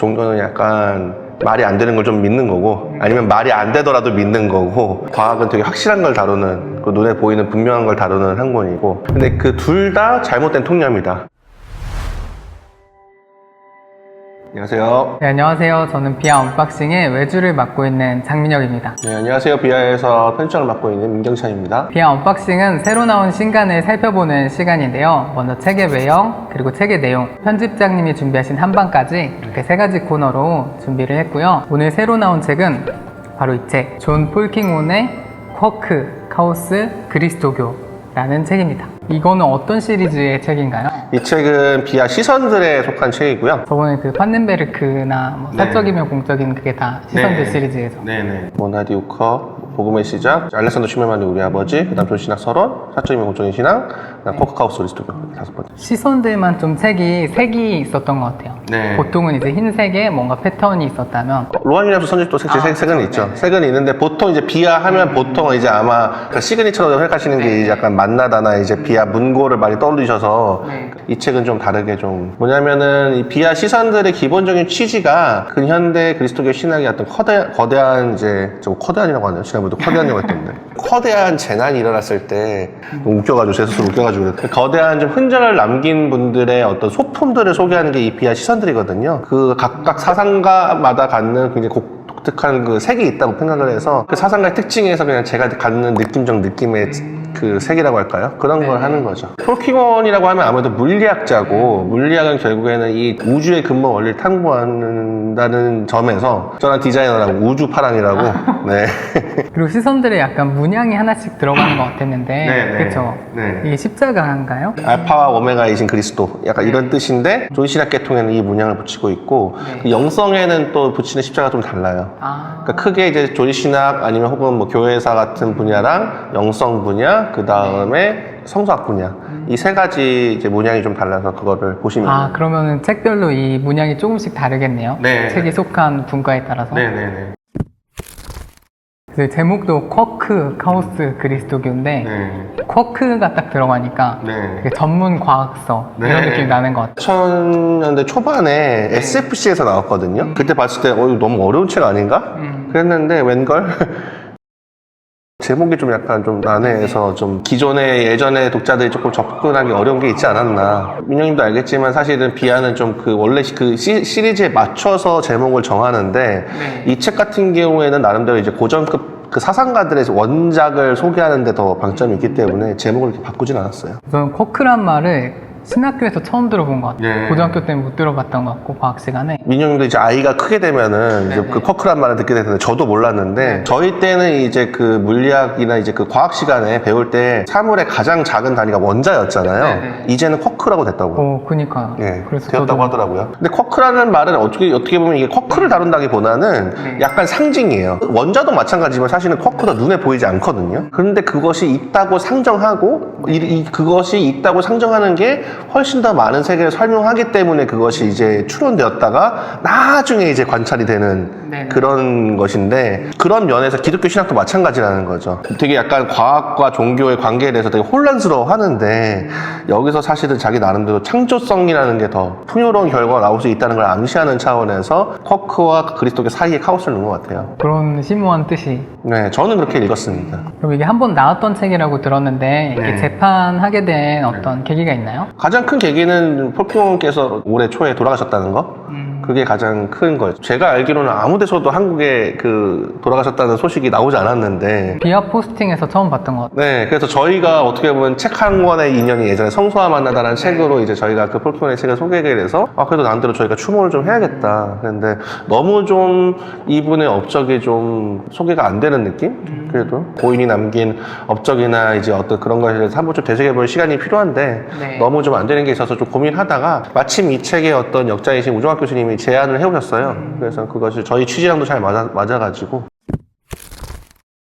종교는 약간 말이 안 되는 걸 좀 믿는 거고, 아니면 말이 안 되더라도 믿는 거고, 과학은 되게 확실한 걸 다루는, 그 눈에 보이는 분명한 걸 다루는 학문이고, 근데 그 둘 다 잘못된 통념이다. 안녕하세요. 네, 안녕하세요. 저는 비아 언박싱의 외주를 맡고 있는 장민혁입니다. 네, 안녕하세요. 비아에서 편집장을 맡고 있는 민경찬입니다. 비아 언박싱은 새로 나온 신간을 살펴보는 시간인데요. 먼저 책의 외형, 그리고 책의 내용, 편집장님이 준비하신 한방까지 이렇게 세 가지 코너로 준비를 했고요. 오늘 새로 나온 책은 바로 이 책, 존 폴킹온의 쿼크, 카오스, 그리스도교라는 책입니다. 이거는 어떤 시리즈의 책인가요? 이 책은 비아 시선들에 속한 책이고요. 저번에 그 판넨베르크나 뭐 사적이면 공적인 그게 다 시선들 시리즈에서. 네네. 모나디 우커, 복음의 시작, 알렉산더 슈멜만의 우리 아버지, 그 다음 존신학 서론, 사적이면 공적인 신앙, 그 다음 쿼크 그리스도교, 다섯 번째. 시선들만 좀 색이 있었던 것 같아요. 네. 보통은 이제 흰색에 뭔가 패턴이 있었다면 로한유리암수 선집도 색은 있죠. 네. 색은 있는데 보통 이제 비아 하면 보통 이제 아마 그 시그니처로 생각하시는 게 이제 약간 만나다나 이제 비아 문고를 많이 떠올리셔서 이 책은 좀 다르게 좀 뭐냐면은 이 비아 시선들의 기본적인 취지가 근현대 그리스도교 신학의 어떤 거대한 이제 좀 거대한이라고 하네요. 지난번에도 거대한이라고 했던데 거대한 재난이 일어났을 때 웃겨가지고 제 스스로 웃겨가지고 거대한 좀 흔적을 남긴 분들의 어떤 소품들을 소개하는 게 이 비아 시선들이거든요. 그 각각 사상가마다 갖는 굉장히 독특한 그 색이 있다고 생각을 해서 그 사상가의 특징에서 그냥 제가 갖는 느낌적 느낌의 그 색이라고 할까요? 그런 걸 하는 거죠. 폴킹원이라고 하면 아무래도 물리학자고 물리학은 결국에는 이 우주의 근본 원리를 탐구한다는 점에서 저는 디자이너라고 우주파랑이라고 네. 그리고 시선들에 약간 문양이 하나씩 들어가는 것 같았는데 그렇죠? 이게 십자가인가요? 알파와 오메가이신 그리스도 약간 이런 뜻인데 존신학 계통에는 이 문양을 붙이고 있고 그 영성에는 또 붙이는 십자가 좀 달라요. 그러니까 크게 이제 존신학 아니면 혹은 뭐 교회사 같은 분야랑 영성 분야 그 다음에 성서학 분야 이 세 가지 이제 문양이 좀 달라서 그거를 보시면 그러면은 책별로 이 문양이 조금씩 다르겠네요. 네. 책이 속한 분과에 따라서. 네네네. 그래서 제목도 쿼크, 카오스, 그리스도교인데 쿼크가 딱 들어가니까 되게 전문 과학서 이런 느낌이 나는 것 같아요. 2000년대 초반에 SFC에서 나왔거든요. 그때 봤을 때 이거 너무 어려운 책 아닌가? 그랬는데 웬걸? 제목이 좀 약간 좀 난해해서 좀 기존의 예전의 독자들이 조금 접근하기 어려운 게 있지 않았나. 민영님도 알겠지만 사실은 비아는 좀 그 원래 그 시리즈에 맞춰서 제목을 정하는데 이 책 같은 경우에는 나름대로 이제 고전급 그 사상가들의 원작을 소개하는 데 더 방점이 있기 때문에 제목을 이렇게 바꾸진 않았어요. 저는 쿼크란 말을 신학교에서 처음 들어본 것 같아요. 고등학교 때는 못 들어봤던 것 같고 과학 시간에. 민영님도 이제 아이가 크게 되면은 이제 그 쿼크란 말을 듣게 되는데 저도 몰랐는데 저희 때는 이제 그 물리학이나 이제 그 과학 시간에 배울 때 사물의 가장 작은 단위가 원자였잖아요. 이제는 쿼크라고 됐다고. 그니까요. 그래서 되었다고 하더라고요. 근데 쿼크라는 말은 어떻게 보면 이게 쿼크를 다룬다기보다는 약간 상징이에요. 원자도 마찬가지지만 사실은 쿼크도 눈에 보이지 않거든요. 그런데 그것이 있다고 상정하고 그것이 있다고 상정하는 게 훨씬 더 많은 세계를 설명하기 때문에 그것이 이제 추론되었다가 나중에 이제 관찰이 되는 그런 것인데 그런 면에서 기독교 신학도 마찬가지라는 거죠. 되게 약간 과학과 종교의 관계에 대해서 되게 혼란스러워 하는데 여기서 사실은 자기 나름대로 창조성이라는 게 더 풍요로운 결과가 나올 수 있다는 걸 암시하는 차원에서 쿼크와 그리스도교 사이에 카오스를 넣은 것 같아요. 그런 심오한 뜻이. 네, 저는 그렇게 읽었습니다. 그럼 이게 한 번 나왔던 책이라고 들었는데 이게 재판하게 된 어떤 계기가 있나요? 가장 큰 계기는 폴킹원께서 올해 초에 돌아가셨다는 거? 그게 가장 큰 거예요. 제가 알기로는 아무 데서도 한국에 그 돌아가셨다는 소식이 나오지 않았는데 비아 포스팅에서 처음 봤던 것 같아요. 네, 그래서 저희가 어떻게 보면 책 한 권의 인연이 예전에 성서와 만나다라는 책으로 이제 저희가 그 폴킹원의 책을 소개하게 돼서 그래도 나름대로 저희가 추모를 좀 해야겠다. 그런데 너무 좀 이분의 업적이 좀 소개가 안 되는 느낌? 그래도 고인이 남긴 업적이나 이제 어떤 그런 것에 대해서 한번 좀 되새겨볼 시간이 필요한데 너무 좀 안 되는 게 있어서 좀 고민하다가 마침 이 책의 어떤 역자이신 우종학 교수님이 제안을 해오셨어요. 그래서 그것이 저희 취지랑도 잘 맞아가지고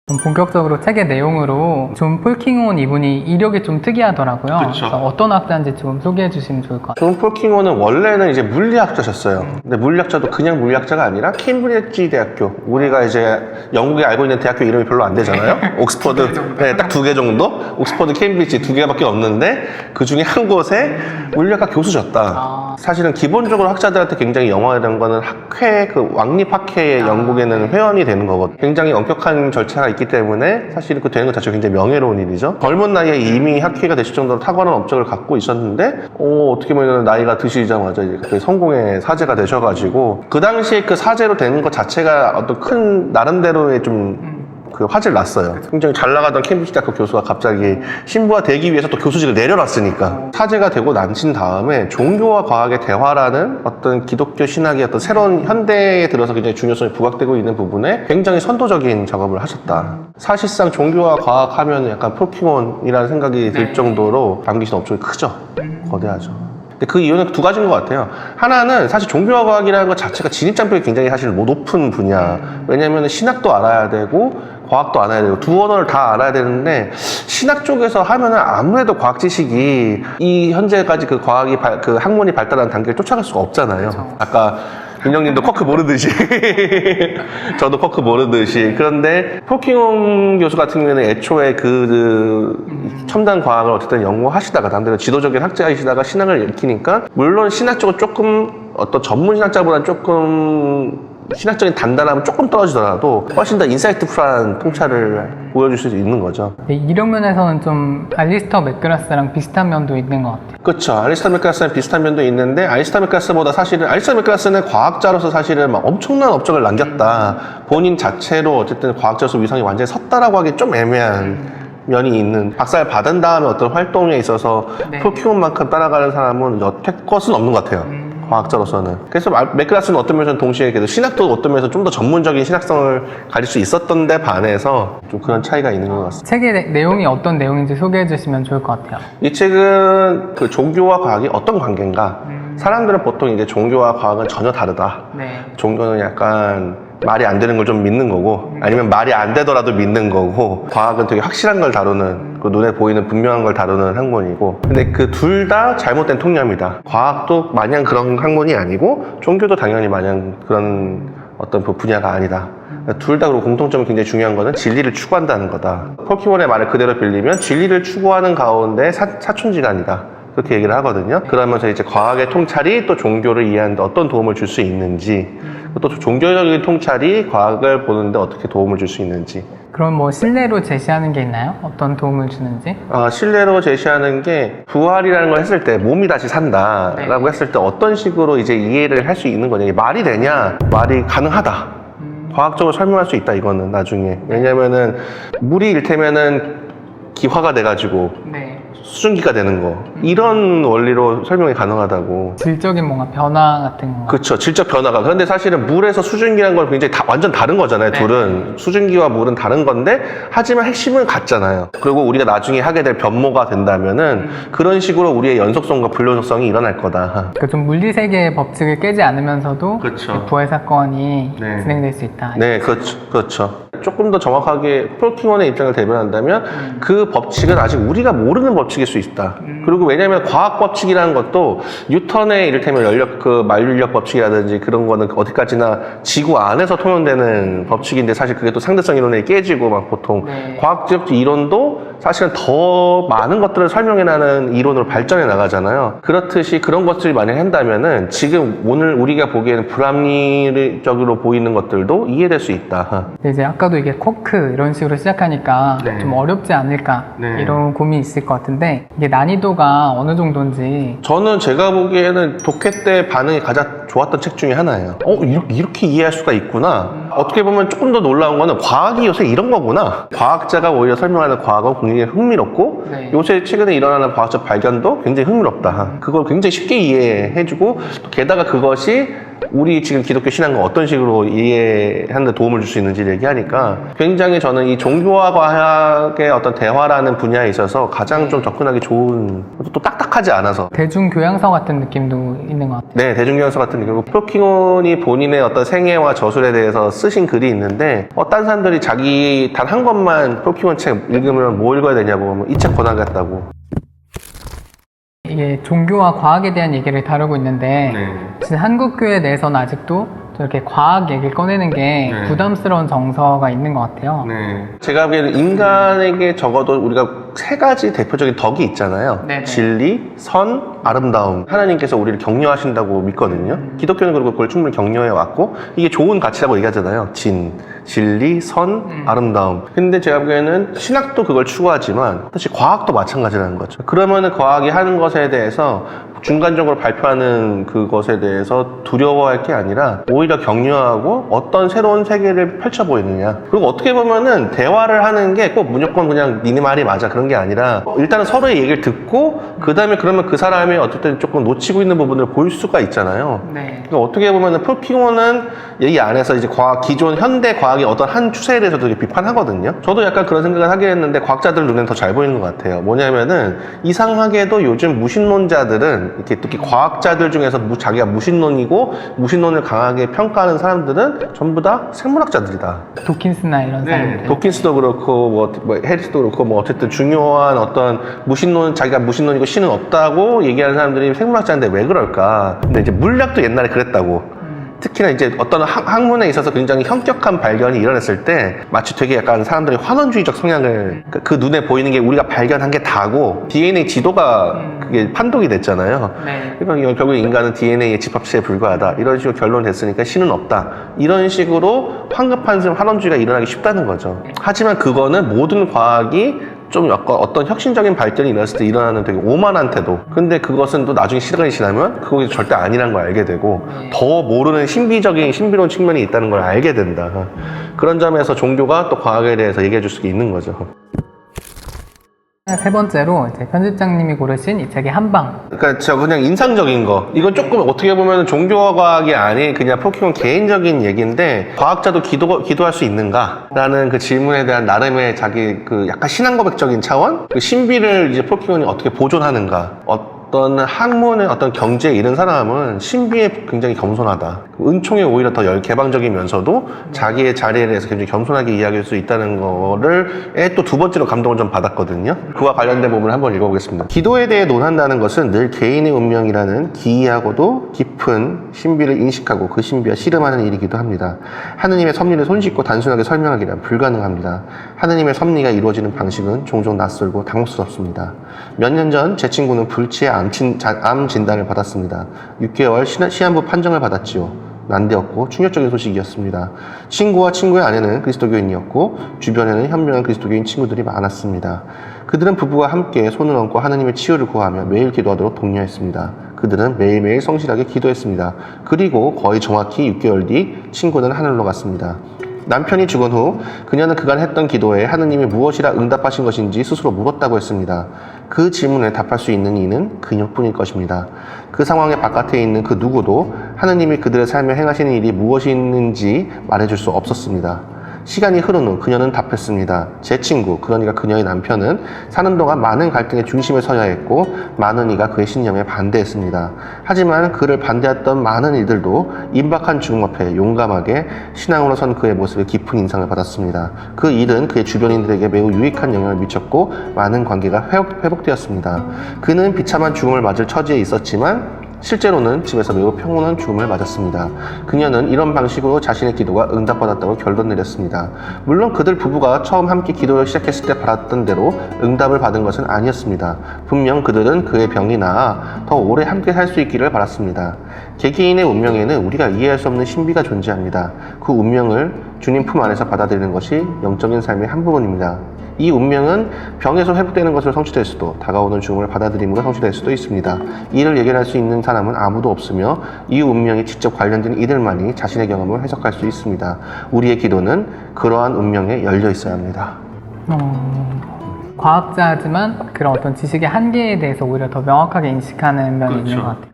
좀 본격적으로 책의 내용으로 존 폴킹온 이분이 이력이 좀 특이하더라고요. 그쵸. 그래서 어떤 학자인지 좀 소개해 주시면 좋을 것 같아요. 존 폴킹원은 원래는 이제 물리학자셨어요. 근데 물리학자도 그냥 물리학자가 아니라 케임브리지 대학교. 우리가 이제 영국에 알고 있는 대학교 이름이 별로 안 되잖아요. 옥스퍼드, 네, 딱 2개 정도? 옥스퍼드, 케임브리지 2개밖에 없는데 그 중에 한 곳에 물리학과 교수셨다. 사실은 기본적으로 학자들한테 굉장히 영화라는 거는 학회, 그 왕립학회의 영국에는 회원이 되는 거거든요. 굉장히 엄격한 절차가 있기 때문에 사실 그 되는 것 자체가 굉장히 명예로운 일이죠. 젊은 나이에 이미 학회가 되실 정도로 탁월한 업적을 갖고 있었는데, 어떻게 보면 나이가 드시자마자 이제 갑자기 성공의 사제가 되셔가지고, 그 당시에 그 사제로 되는 것 자체가 어떤 큰, 나름대로의 좀, 그 화제를 났어요. 굉장히 잘 나가던 캠브리지 대학교 교수가 갑자기 신부가 되기 위해서 또 교수직을 내려놨으니까 사제가 되고 나신 다음에 종교와 과학의 대화라는 어떤 기독교 신학의 어떤 새로운 현대에 들어서 굉장히 중요성이 부각되고 있는 부분에 굉장히 선도적인 작업을 하셨다. 사실상 종교와 과학 하면 약간 폴킹온이라는 생각이 들 정도로 남기신 업적이 크죠. 거대하죠. 근데 그 이유는 두 가지인 것 같아요. 하나는 사실 종교와 과학이라는 것 자체가 진입장벽이 굉장히 사실 높은 분야. 왜냐면 신학도 알아야 되고 과학도 알아야 되고 두 언어를 다 알아야 되는데 신학 쪽에서 하면은 아무래도 과학 지식이 이 현재까지 그 과학이 그 학문이 발달한 단계를 쫓아갈 수가 없잖아요. 그렇죠. 아까 윤영님도 쿼크 모르듯이 저도 쿼크 모르듯이. 그런데 폴킹온 교수 같은 경우에는 애초에 그 첨단 과학을 어쨌든 연구하시다가 남들은 지도적인 학자이시다가 신학을 읽히니까 물론 신학 쪽은 조금 어떤 전문 신학자보다는 조금 신학적인 단단함은 조금 떨어지더라도 훨씬 더 인사이트풀한 통찰을 보여줄 수 있는 거죠. 이력 면에서는 좀 알리스터 맥그라스랑 비슷한 면도 있는 것 같아요. 그렇죠. 알리스터 맥그라스랑 비슷한 면도 있는데 알리스터 맥그라스보다 사실은 알리스터 맥그라스는 과학자로서 사실은 막 엄청난 업적을 남겼다. 본인 자체로 어쨌든 과학자로서 위상이 완전히 섰다라고 하기 좀 애매한 면이 있는, 박사를 받은 다음에 어떤 활동에 있어서 폴킹온만큼 따라가는 사람은 여태껏은 없는 것 같아요. 과학자로서는. 그래서 맥그라스는 어떤 면에서는 동시에 그래도 신학도 어떤 면에서 좀 더 전문적인 신학성을 가질 수 있었던 데 반해서 좀 그런 차이가 있는 것 같습니다. 책의 내용이 어떤 내용인지 소개해 주시면 좋을 것 같아요. 이 책은 그 종교와 과학이 어떤 관계인가? 사람들은 보통 이제 종교와 과학은 전혀 다르다. 네. 종교는 약간 말이 안 되는 걸 좀 믿는 거고, 아니면 말이 안 되더라도 믿는 거고, 과학은 되게 확실한 걸 다루는, 그 눈에 보이는 분명한 걸 다루는 학문이고, 근데 그 둘 다 잘못된 통념이다. 과학도 마냥 그런 학문이 아니고 종교도 당연히 마냥 그런 어떤 그 분야가 아니다. 둘 다 그리고 공통점이 굉장히 중요한 거는 진리를 추구한다는 거다. 폴킹온의 말을 그대로 빌리면 진리를 추구하는 가운데 사촌지간이다. 그렇게 얘기를 하거든요. 그러면서 이제 과학의 통찰이 또 종교를 이해하는 데 어떤 도움을 줄 수 있는지, 또 종교적인 통찰이 과학을 보는데 어떻게 도움을 줄 수 있는지. 그럼 뭐 신뢰로 제시하는 게 있나요? 어떤 도움을 주는지? 신뢰로 제시하는 게 부활이라는 걸 했을 때 몸이 다시 산다라고 했을 때 어떤 식으로 이제 이해를 할 수 있는 거냐. 이게 말이 되냐? 말이 가능하다. 과학적으로 설명할 수 있다, 이거는 나중에. 왜냐면은 물이 일테면은 기화가 돼가지고 수증기가 되는 거, 이런 원리로 설명이 가능하다고. 질적인 뭔가 변화 같은 거. 그렇죠. 질적 변화가. 그런데 사실은 물에서 수증기라는 건 굉장히 완전 다른 거잖아요. 둘은. 수증기와 물은 다른 건데 하지만 핵심은 같잖아요. 그리고 우리가 나중에 하게 될 변모가 된다면은 그런 식으로 우리의 연속성과 불연속성이 일어날 거다. 그러니까 좀 물리 세계의 법칙을 깨지 않으면서도 그렇죠. 부활 사건이 진행될 수 있다. 네, 그렇죠. 조금 더 정확하게 폴킹온의 입장을 대변한다면 그 법칙은 아직 우리가 모르는 법칙일 수 있다. 그리고 왜냐하면 과학 법칙이라는 것도 뉴턴의 이를테면 만류인력 법칙이라든지 그런 거는 어디까지나 지구 안에서 통용되는 법칙인데 사실 그게 또 상대성 이론에 깨지고 막 보통 과학적 이론도 사실은 더 많은 것들을 설명해내는 이론으로 발전해 나가잖아요. 그렇듯이 그런 것들이 만약 한다면은 지금 오늘 우리가 보기에는 불합리적으로 보이는 것들도 이해될 수 있다. 근데 이제 아까도 이게 쿼크 이런 식으로 시작하니까 좀 어렵지 않을까 이런 고민이 있을 것 같은데 이게 난이도가 어느 정도인지. 저는 제가 보기에는 독해 때 반응이 가장 좋았던 책 중에 하나예요. 이렇게 이해할 수가 있구나. 어떻게 보면 조금 더 놀라운 거는 과학이 요새 이런 거구나. 과학자가 오히려 설명하는 과학은 굉장히 흥미롭고 요새 최근에 일어나는 과학적 발견도 굉장히 흥미롭다. 그걸 굉장히 쉽게 이해해주고 또 게다가 그것이 우리 지금 기독교 신앙과 어떤 식으로 이해하는 데 도움을 줄 수 있는지를 얘기하니까 굉장히 저는 이 종교와 과학의 어떤 대화라는 분야에 있어서 가장 좀 접근하기 좋은, 또 딱딱하지 않아서. 대중교양서 같은 느낌도 있는 것 같아요. 네, 대중교양서 같은 느낌. 프로킹온이 본인의 어떤 생애와 저술에 대해서 쓰신 글이 있는데, 딴 사람들이 자기 단 한 권만 프로킹온 책 읽으면 뭐 읽어야 되냐고, 이 책 권하겠다고. 이게 종교와 과학에 대한 얘기를 다루고 있는데 진짜 한국교회 내에서는 아직도 저렇게 과학 얘기를 꺼내는 게 부담스러운 정서가 있는 것 같아요. 제가 보기에는 인간에게 적어도 우리가 세 가지 대표적인 덕이 있잖아요. 네네. 진리, 선, 아름다움. 하나님께서 우리를 격려하신다고 믿거든요. 기독교는 그리고 그걸 충분히 격려해 왔고, 이게 좋은 가치라고 얘기하잖아요. 진리, 선, 아름다움. 근데 제가 보기에는 신학도 그걸 추구하지만 사실 과학도 마찬가지라는 거죠. 그러면은 과학이 하는 것에 대해서 중간적으로 발표하는 그것에 대해서 두려워할 게 아니라 오히려 격려하고 어떤 새로운 세계를 펼쳐 보이느냐. 그리고 어떻게 보면은 대화를 하는 게 꼭 무조건 그냥 니네 말이 맞아 그런 게 아니라 일단은 서로의 얘기를 듣고 그 다음에 그러면 그 사람이 어쨌든 조금 놓치고 있는 부분을 보일 수가 있잖아요. 그러니까 어떻게 보면은 프로킹온은 이 안에서 이제 기존 현대 과학의 어떤 한 추세에 대해서 되게 비판하거든요. 저도 약간 그런 생각을 하긴 했는데 과학자들 눈에는 더 잘 보이는 것 같아요. 뭐냐면은 이상하게도 요즘 무신론자들은 이렇게 특히 과학자들 중에서 자기가 무신론이고 무신론을 강하게 평가하는 사람들은 전부 다 생물학자들이다. 도킨스나 이런 사람들. 도킨스도 그렇고 뭐 해리스도 그렇고 뭐 어쨌든 중요한 어떤 자기가 무신론이고 신은 없다고 얘기하는 사람들이 생물학자인데 왜 그럴까? 근데 이제 물리학도 옛날에 그랬다고. 특히나 이제 어떤 학문에 있어서 굉장히 현격한 발견이 일어났을 때 마치 되게 약간 사람들이 환원주의적 성향을 그 눈에 보이는 게 우리가 발견한 게 다고 DNA 지도가 그게 판독이 됐잖아요. 그러니까 결국 인간은 DNA의 집합체에 불과하다. 이런 식으로 결론이 됐으니까 신은 없다. 이런 식으로 황급한 환원주의가 일어나기 쉽다는 거죠. 하지만 그거는 모든 과학이 좀 약간 어떤 혁신적인 발전이 일어났을 때 일어나는 되게 오만한 태도. 근데 그것은 또 나중에 시간이 지나면 그것이 절대 아니라는 걸 알게 되고 더 모르는 신비로운 측면이 있다는 걸 알게 된다. 그런 점에서 종교가 또 과학에 대해서 얘기해 줄 수 있는 거죠. 세 번째로 이제 편집장님이 고르신 이 책의 한방. 그러니까 저 그냥 인상적인 거. 이건 조금 어떻게 보면 종교와 과학이 아닌 그냥 프로킹온 개인적인 얘기인데 과학자도 기도할 수 있는가? 라는 그 질문에 대한 나름의 자기 그 약간 신앙 고백적인 차원? 그 신비를 이제 프로킹온이 어떻게 보존하는가? 어떤 학문의 어떤 경지에 이른 사람은 신비에 굉장히 겸손하다. 은총에 오히려 더 개방적이면서도 자기의 자리에 대해서 굉장히 겸손하게 이야기할 수 있다는 거를 또 두 번째로 감동을 좀 받았거든요. 그와 관련된 부분을 한번 읽어보겠습니다. 기도에 대해 논한다는 것은 늘 개인의 운명이라는 기이하고도 깊은 신비를 인식하고 그 신비와 씨름하는 일이기도 합니다. 하느님의 섭리를 손쉽고 단순하게 설명하기란 불가능합니다. 하느님의 섭리가 이루어지는 방식은 종종 낯설고 당혹스럽습니다. 몇 년 전 제 친구는 불치의 암 진단을 받았습니다. 6개월 시한부 판정을 받았지요. 난데없고 충격적인 소식이었습니다. 친구와 친구의 아내는 그리스도교인이었고 주변에는 현명한 그리스도교인 친구들이 많았습니다. 그들은 부부와 함께 손을 얹고 하느님의 치유를 구하며 매일 기도하도록 독려했습니다. 그들은 매일매일 성실하게 기도했습니다. 그리고 거의 정확히 6개월 뒤 친구는 하늘로 갔습니다. 남편이 죽은 후 그녀는 그간 했던 기도에 하느님이 무엇이라 응답하신 것인지 스스로 물었다고 했습니다. 그 질문에 답할 수 있는 이는 그녀뿐일 것입니다. 그 상황의 바깥에 있는 그 누구도 하느님이 그들의 삶에 행하시는 일이 무엇이 있는지 말해줄 수 없었습니다. 시간이 흐른 후 그녀는 답했습니다. 제 친구, 그러니까 그녀의 남편은 사는 동안 많은 갈등의 중심에 서야 했고 많은 이가 그의 신념에 반대했습니다. 하지만 그를 반대했던 많은 이들도 임박한 죽음 앞에 용감하게 신앙으로 선 그의 모습에 깊은 인상을 받았습니다. 그 일은 그의 주변인들에게 매우 유익한 영향을 미쳤고 많은 관계가 회복되었습니다. 그는 비참한 죽음을 맞을 처지에 있었지만 실제로는 집에서 매우 평온한 죽음을 맞았습니다. 그녀는 이런 방식으로 자신의 기도가 응답받았다고 결론 내렸습니다. 물론 그들 부부가 처음 함께 기도를 시작했을 때 바랐던 대로 응답을 받은 것은 아니었습니다. 분명 그들은 그의 병이 나아 더 오래 함께 살 수 있기를 바랐습니다. 개개인의 운명에는 우리가 이해할 수 없는 신비가 존재합니다. 그 운명을 주님 품 안에서 받아들이는 것이 영적인 삶의 한 부분입니다. 이 운명은 병에서 회복되는 것으로 성취될 수도 다가오는 죽음을 받아들임으로 성취될 수도 있습니다. 이를 예견할 수 있는 사람은 아무도 없으며 이 운명이 직접 관련된 이들만이 자신의 경험을 해석할 수 있습니다. 우리의 기도는 그러한 운명에 열려 있어야 합니다. 과학자지만 그런 어떤 지식의 한계에 대해서 오히려 더 명확하게 인식하는 면이 있는 것 같아요.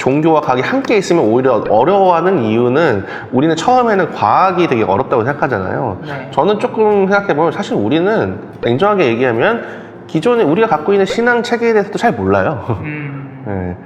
종교와 과학이 함께 있으면 오히려 어려워하는 이유는 우리는 처음에는 과학이 되게 어렵다고 생각하잖아요. 네. 저는 조금 생각해보면 사실 우리는 냉정하게 얘기하면 기존에 우리가 갖고 있는 신앙 체계에 대해서도 잘 몰라요. 네.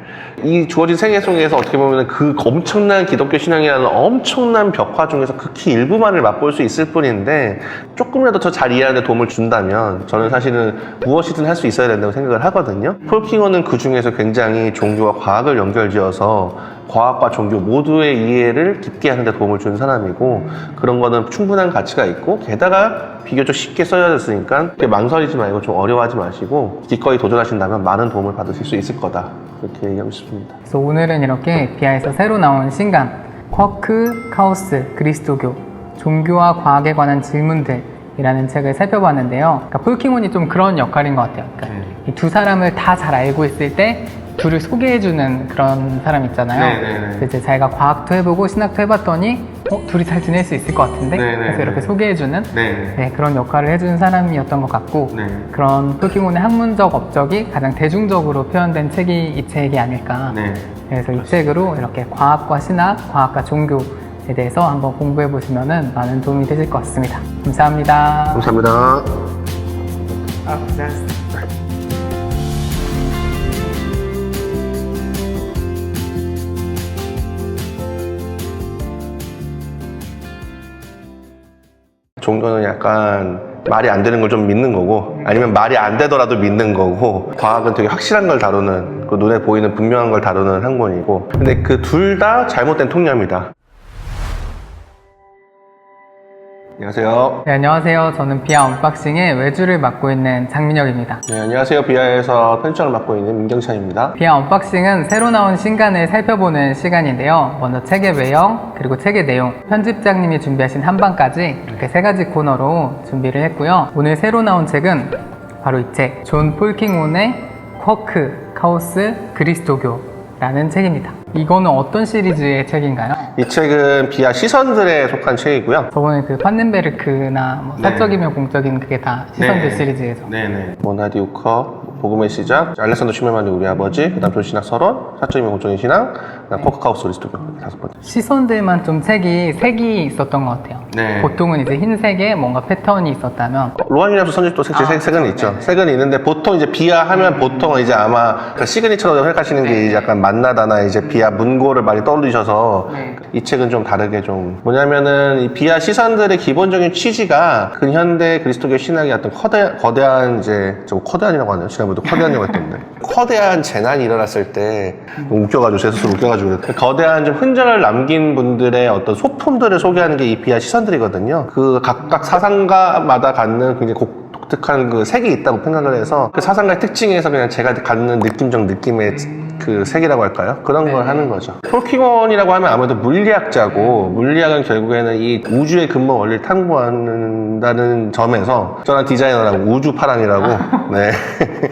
이 주어진 세계 속에서 어떻게 보면 그 엄청난 기독교 신앙이라는 엄청난 벽화 중에서 극히 일부만을 맛볼 수 있을 뿐인데 조금이라도 더 잘 이해하는 데 도움을 준다면 저는 사실은 무엇이든 할 수 있어야 된다고 생각을 하거든요. 폴 킹원은 그 중에서 굉장히 종교와 과학을 연결지어서 과학과 종교 모두의 이해를 깊게 하는 데 도움을 준 사람이고 그런 거는 충분한 가치가 있고 게다가 비교적 쉽게 써졌으니까 망설이지 말고 좀 어려워하지 마시고 기꺼이 도전하신다면 많은 도움을 받으실 수 있을 거다. 그렇게 얘기하고 싶습니다. 그래서 오늘은 이렇게 비하에서 새로 나온 신간 쿼크, 카오스, 그리스도교, 종교와 과학에 관한 질문들이라는 책을 살펴봤는데요. 그러니까 폴 킹원이 좀 그런 역할인 것 같아요. 그러니까 이 두 사람을 다 잘 알고 있을 때 둘을 소개해주는 그런 사람 있잖아요. 그래서 이제 자기가 과학도 해보고 신학도 해봤더니 둘이 잘 지낼 수 있을 것 같은데 그래서 이렇게 소개해주는 네, 그런 역할을 해주는 사람이었던 것 같고 그런 폴 킹원의 학문적 업적이 가장 대중적으로 표현된 책이 이 책이 아닐까. 그래서 이 책으로 이렇게 과학과 신학, 과학과 종교에 대해서 한번 공부해 보시면 많은 도움이 되실 것 같습니다. 감사합니다. 감사합니다. 고생하셨습니다. 종교는 약간 말이 안 되는 걸 좀 믿는 거고 아니면 말이 안 되더라도 믿는 거고 과학은 되게 확실한 걸 다루는 그 눈에 보이는 분명한 걸 다루는 학문이고 근데 그 둘 다 잘못된 통념이다. 안녕하세요. 네, 안녕하세요. 저는 비하 언박싱의 외주를 맡고 있는 장민혁입니다. 네, 안녕하세요. 비하에서 편집장을 맡고 있는 민경찬입니다. 비하 언박싱은 새로 나온 신간을 살펴보는 시간인데요. 먼저 책의 외형, 그리고 책의 내용, 편집장님이 준비하신 한방까지 이렇게 세 가지 코너로 준비를 했고요. 오늘 새로 나온 책은 바로 이 책, 존 폴 킹원의 쿼크, 카오스, 그리스도교라는 책입니다. 이거는 어떤 시리즈의 책인가요? 이 책은 비하 시선들에 속한 책이고요. 저번에 그 판넨베르크나 뭐 사적이며 공적인 그게 다 시선들 시리즈에서 모나디 우커, 복음의 시작, 알렉산더 슈멜만의 우리 아버지, 그 다음 존신학 서론, 사적이며 공적인 신앙, 그 다음 쿼크카우스 그리스도교 다섯 번째. 시선들만 좀 책이 색이 있었던 것 같아요. 보통은 이제 흰색에 뭔가 패턴이 있었다면 로한유리아서 선집도 색은 있죠. 색은 있는데 보통 이제 비하 하면 보통 이제 아마 그 시그니처로 생각하시는 게 이제 약간 만나다나 이제 비하 문고를 많이 떠올리셔서 이 책은 좀 다르게 좀 뭐냐면은 이 비하 시선들의 기본적인 취지가 근현대 그리스도교 신학의 어떤 거대한 이제 좀 거대한이라고 하네요. 지난번에도 거대한이라고 했던데 거대한 재난이 일어났을 때 웃겨가지고 제 스스로 웃겨가지고 거대한 좀 흔적을 남긴 분들의 어떤 소품들을 소개하는 게 이 비하 시선들이거든요. 그 각각 사상가마다 갖는 굉장히 독특한 그 색이 있다고 생각을 해서 그 사상가의 특징에서 그냥 제가 갖는 느낌적 느낌의 그 색이라고 할까요? 그런 걸 하는 거죠. 폴 킹원이라고 하면 아무래도 물리학자고 물리학은 결국에는 이 우주의 근본 원리를 탐구한다는 점에서 저는 디자이너라고 우주파랑이라고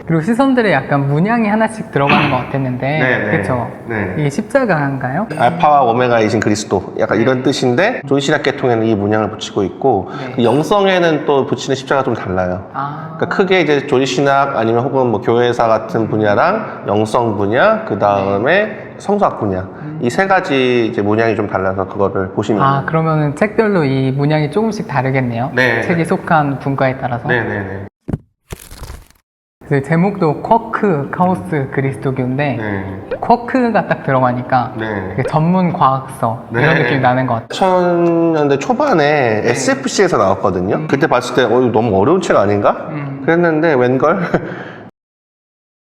그리고 시선들에 약간 문양이 하나씩 들어가는 것 같았는데 그렇죠? 이게 십자가인가요? 알파와 오메가이신 그리스도 약간 이런 뜻인데 존신학 계통에는 이 문양을 붙이고 있고 그 영성에는 또 붙이는 십자가 좀 달라요. 그러니까 크게 이제 존신학 아니면 혹은 뭐 교회사 같은 분야랑 영성 분야 그 다음에 성서학 분야 이 세 가지 이제 문양이 좀 달라서 그거를 보시면 그러면은 책별로 이 문양이 조금씩 다르겠네요. 책이 속한 분과에 따라서. 그 제목도 쿼크, 카오스, 그리스도교인데 쿼크가 딱 들어가니까 되게 전문 과학서 이런 느낌이 나는 것 같아요. 2000년대 초반에 SFC에서 나왔거든요. 그때 봤을 때 이거 너무 어려운 책 아닌가? 그랬는데 웬걸?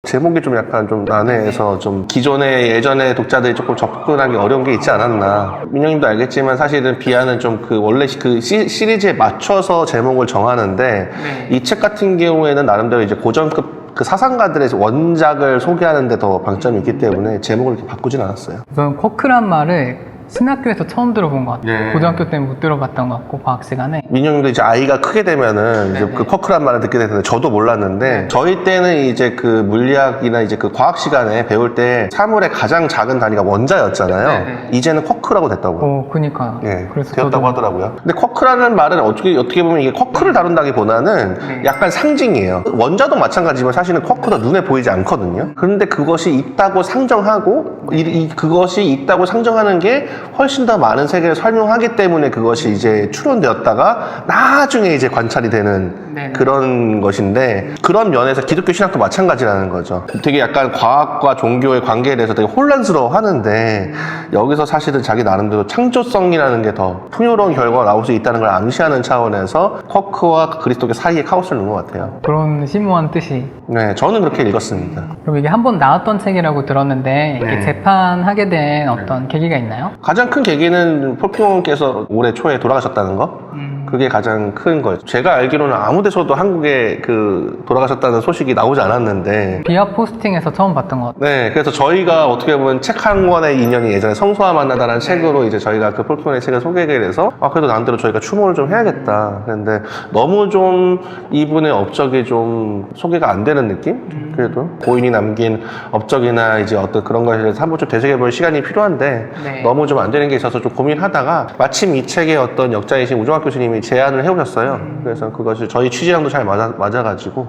제목이 좀 약간 좀 난해해서 좀 기존의 예전의 독자들이 조금 접근하기 어려운 게 있지 않았나. 민영님도 알겠지만 사실은 비하는 좀 그 원래 그 시리즈에 맞춰서 제목을 정하는데 이 책 같은 경우에는 나름대로 이제 고전급 그 사상가들의 원작을 소개하는 데 더 방점이 있기 때문에 제목을 이렇게 바꾸진 않았어요. 저는 쿼크란 말을 신학교에서 처음 들어본 것 같아요. 네. 고등학교 때는 못 들어봤던 것 같고 과학 시간에. 민영님도 이제 아이가 크게 되면은 이제 네네. 그 쿼크란 말을 듣게 되는데 저도 몰랐는데 저희 때는 이제 그 물리학이나 이제 그 과학 시간에 배울 때 사물의 가장 작은 단위가 원자였잖아요. 네네. 이제는 쿼크라고 됐다고요. 그니까요. 예, 그래서 되었다고 저도 하더라고요. 근데 쿼크라는 말은 어떻게 보면 이게 쿼크를 다룬다기보다는 네. 약간 상징이에요. 원자도 마찬가지지만 사실은 쿼크도 눈에 보이지 않거든요. 그런데 그것이 있다고 상정하고 그것이 있다고 상정하는 게 훨씬 더 많은 세계를 설명하기 때문에 그것이 이제 추론되었다가 나중에 이제 관찰이 되는 네네. 그런 것인데 그런 면에서 기독교 신학도 마찬가지라는 거죠. 되게 약간 과학과 종교의 관계에 대해서 되게 혼란스러워 하는데 여기서 사실은 자기 나름대로 창조성이라는 게 더 풍요로운 결과가 나올 수 있다는 걸 암시하는 차원에서 쿼크와 그리스도교 사이에 카오스를 넣은 것 같아요. 그런 심오한 뜻이. 네, 저는 그렇게 읽었습니다. 그럼 이게 한 번 나왔던 책이라고 들었는데 이게 네. 재판하게 된 어떤 계기가 있나요? 가장 큰 계기는 폴킹원께서 올해 초에 돌아가셨다는 거? 그게 가장 큰 거예요. 제가 알기로는 아무 데서도 한국에 그 돌아가셨다는 소식이 나오지 않았는데 비아 포스팅에서 처음 봤던 것 같아요. 네, 그래서 저희가 어떻게 보면 책 한 권의 인연이 예전에 성소와 만나다라는 책으로 이제 저희가 그 폴킹원의 책을 소개하게 돼서 그래도 나름대로 저희가 추모를 좀 해야겠다. 그런데 너무 좀 이분의 업적이 좀 소개가 안 되는 느낌? 그래도 고인이 남긴 업적이나 이제 어떤 그런 것에 대해서 한번 좀 되새겨볼 시간이 필요한데 네. 너무 좀 안 되는 게 있어서 좀 고민하다가 마침 이 책에 어떤 역자이신 우종학 교수님이 제안을 해오셨어요. 그래서 그것이 저희 취지랑도 잘 맞아가지고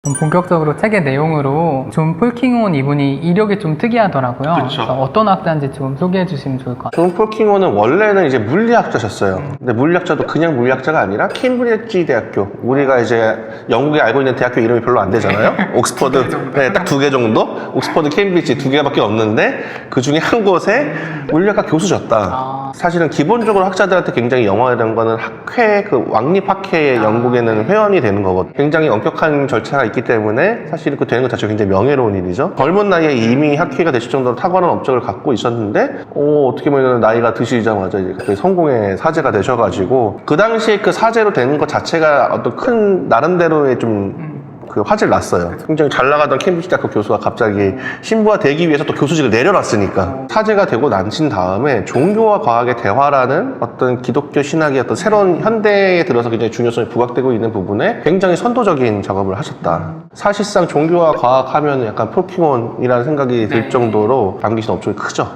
좀 본격적으로 책의 내용으로 존 폴킹온 이분이 이력이 좀 특이하더라고요. 그쵸. 그래서 어떤 학자인지 좀 소개해 주시면 좋을 것 같아요. 존 폴킹원은 원래는 이제 물리학자셨어요. 근데 물리학자도 그냥 물리학자가 아니라 케임브리지 대학교. 우리가 이제 영국에 알고 있는 대학교 이름이 별로 안 되잖아요. 옥스퍼드. 네, 딱 2개 정도? 옥스퍼드, 케임브리지 2개밖에 없는데 그 중에 한 곳에 물리학과 교수셨다. 사실은 기본적으로 학자들한테 굉장히 영화되는 거는 학회, 그 왕립학회의 영국에는 회원이 되는 거거든요. 굉장히 엄격한 절차가 있기 때문에 사실 그 되는 것 자체가 굉장히 명예로운 일이죠. 젊은 나이에 이미 학회가 되실 정도로 탁월한 업적을 갖고 있었는데 어떻게 보면 나이가 드시자마자 이제 갑자기 성공의 사제가 되셔가지고 그 당시에 그 사제로 되는 것 자체가 어떤 큰 나름대로의 좀 그 화제를 났어요. 굉장히 잘 나가던 캠브리지 대학교 교수가 갑자기 신부가 되기 위해서 또 교수직을 내려놨으니까 사제가 되고 나신 다음에 종교와 과학의 대화라는 어떤 기독교 신학의 어떤 새로운 현대에 들어서 굉장히 중요성이 부각되고 있는 부분에 굉장히 선도적인 작업을 하셨다. 사실상 종교와 과학 하면 약간 폴킹원이라는 생각이 들 정도로 남기신 업적이 크죠.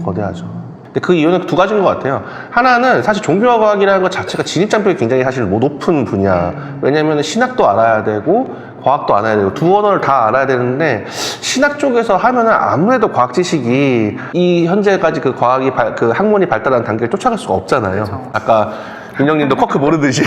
거대하죠. 근데 그 이유는 두 가지인 것 같아요. 하나는 사실 종교와 과학이라는 것 자체가 진입장벽이 굉장히 사실 높은 분야. 왜냐면 신학도 알아야 되고 과학도 알아야 되고 두 언어를 다 알아야 되는데 신학 쪽에서 하면은 아무래도 과학 지식이 이 현재까지 그 과학이 그 학문이 발달한 단계를 쫓아갈 수가 없잖아요. 그렇죠. 아까 민영님도 쿼크 모르듯이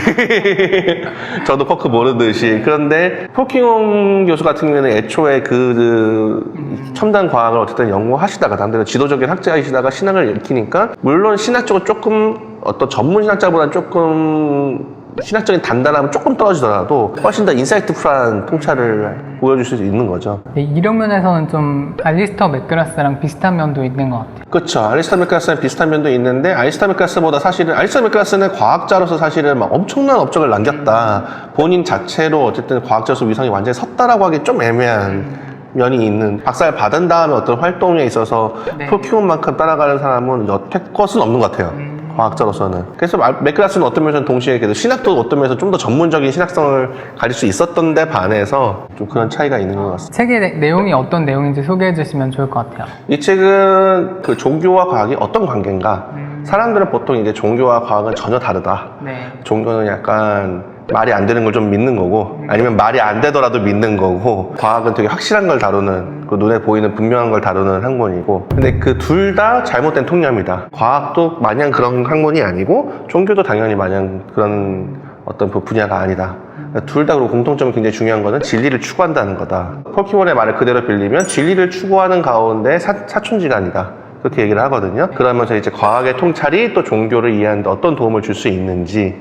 저도 쿼크 모르듯이 그런데 폴킹원 교수 같은 경우에는 애초에 그 첨단 과학을 어쨌든 연구하시다가 남들은 지도적인 학자이시다가 신학을 읽히니까 물론 신학 쪽은 조금 어떤 전문 신학자보다는 조금 신학적인 단단함은 조금 떨어지더라도 훨씬 더 인사이트풀한 통찰을 보여줄 수 있는 거죠. 이런 면에서는 좀 알리스터 맥그라스랑 비슷한 면도 있는 것 같아요. 그렇죠. 알리스터 맥그라스랑 비슷한 면도 있는데 알리스터 맥그라스보다 사실은 알리스터 맥그라스는 과학자로서 사실은 막 엄청난 업적을 남겼다. 본인 자체로 어쨌든 과학자로서 위상이 완전히 섰다라고 하기 좀 애매한 면이 있는 박사를 받은 다음에 어떤 활동에 있어서 네. 폴킹원만큼 따라가는 사람은 여태껏은 없는 것 같아요. 과학자로서는. 그래서 맥그라스는 어떤 면에서는 동시에 그래도 신학도 어떤 면에서 좀 더 전문적인 신학성을 가질 수 있었던 데 반해서 좀 그런 차이가 있는 것 같습니다. 책의 내용이 어떤 내용인지 소개해 주시면 좋을 것 같아요. 이 책은 그 종교와 과학이 어떤 관계인가? 사람들은 보통 이제 종교와 과학은 전혀 다르다. 네. 종교는 약간 말이 안 되는 걸 좀 믿는 거고 아니면 말이 안 되더라도 믿는 거고 과학은 되게 확실한 걸 다루는 그 눈에 보이는 분명한 걸 다루는 학문이고 근데 그 둘 다 잘못된 통념이다. 과학도 마냥 그런 학문이 아니고 종교도 당연히 마냥 그런 어떤 그 분야가 아니다. 둘 다 그리고 공통점이 굉장히 중요한 거는 진리를 추구한다는 거다. 폴킹원의 말을 그대로 빌리면 진리를 추구하는 가운데 사촌지간이다. 그렇게 얘기를 하거든요. 그러면서 이제 과학의 통찰이 또 종교를 이해하는데 어떤 도움을 줄 수 있는지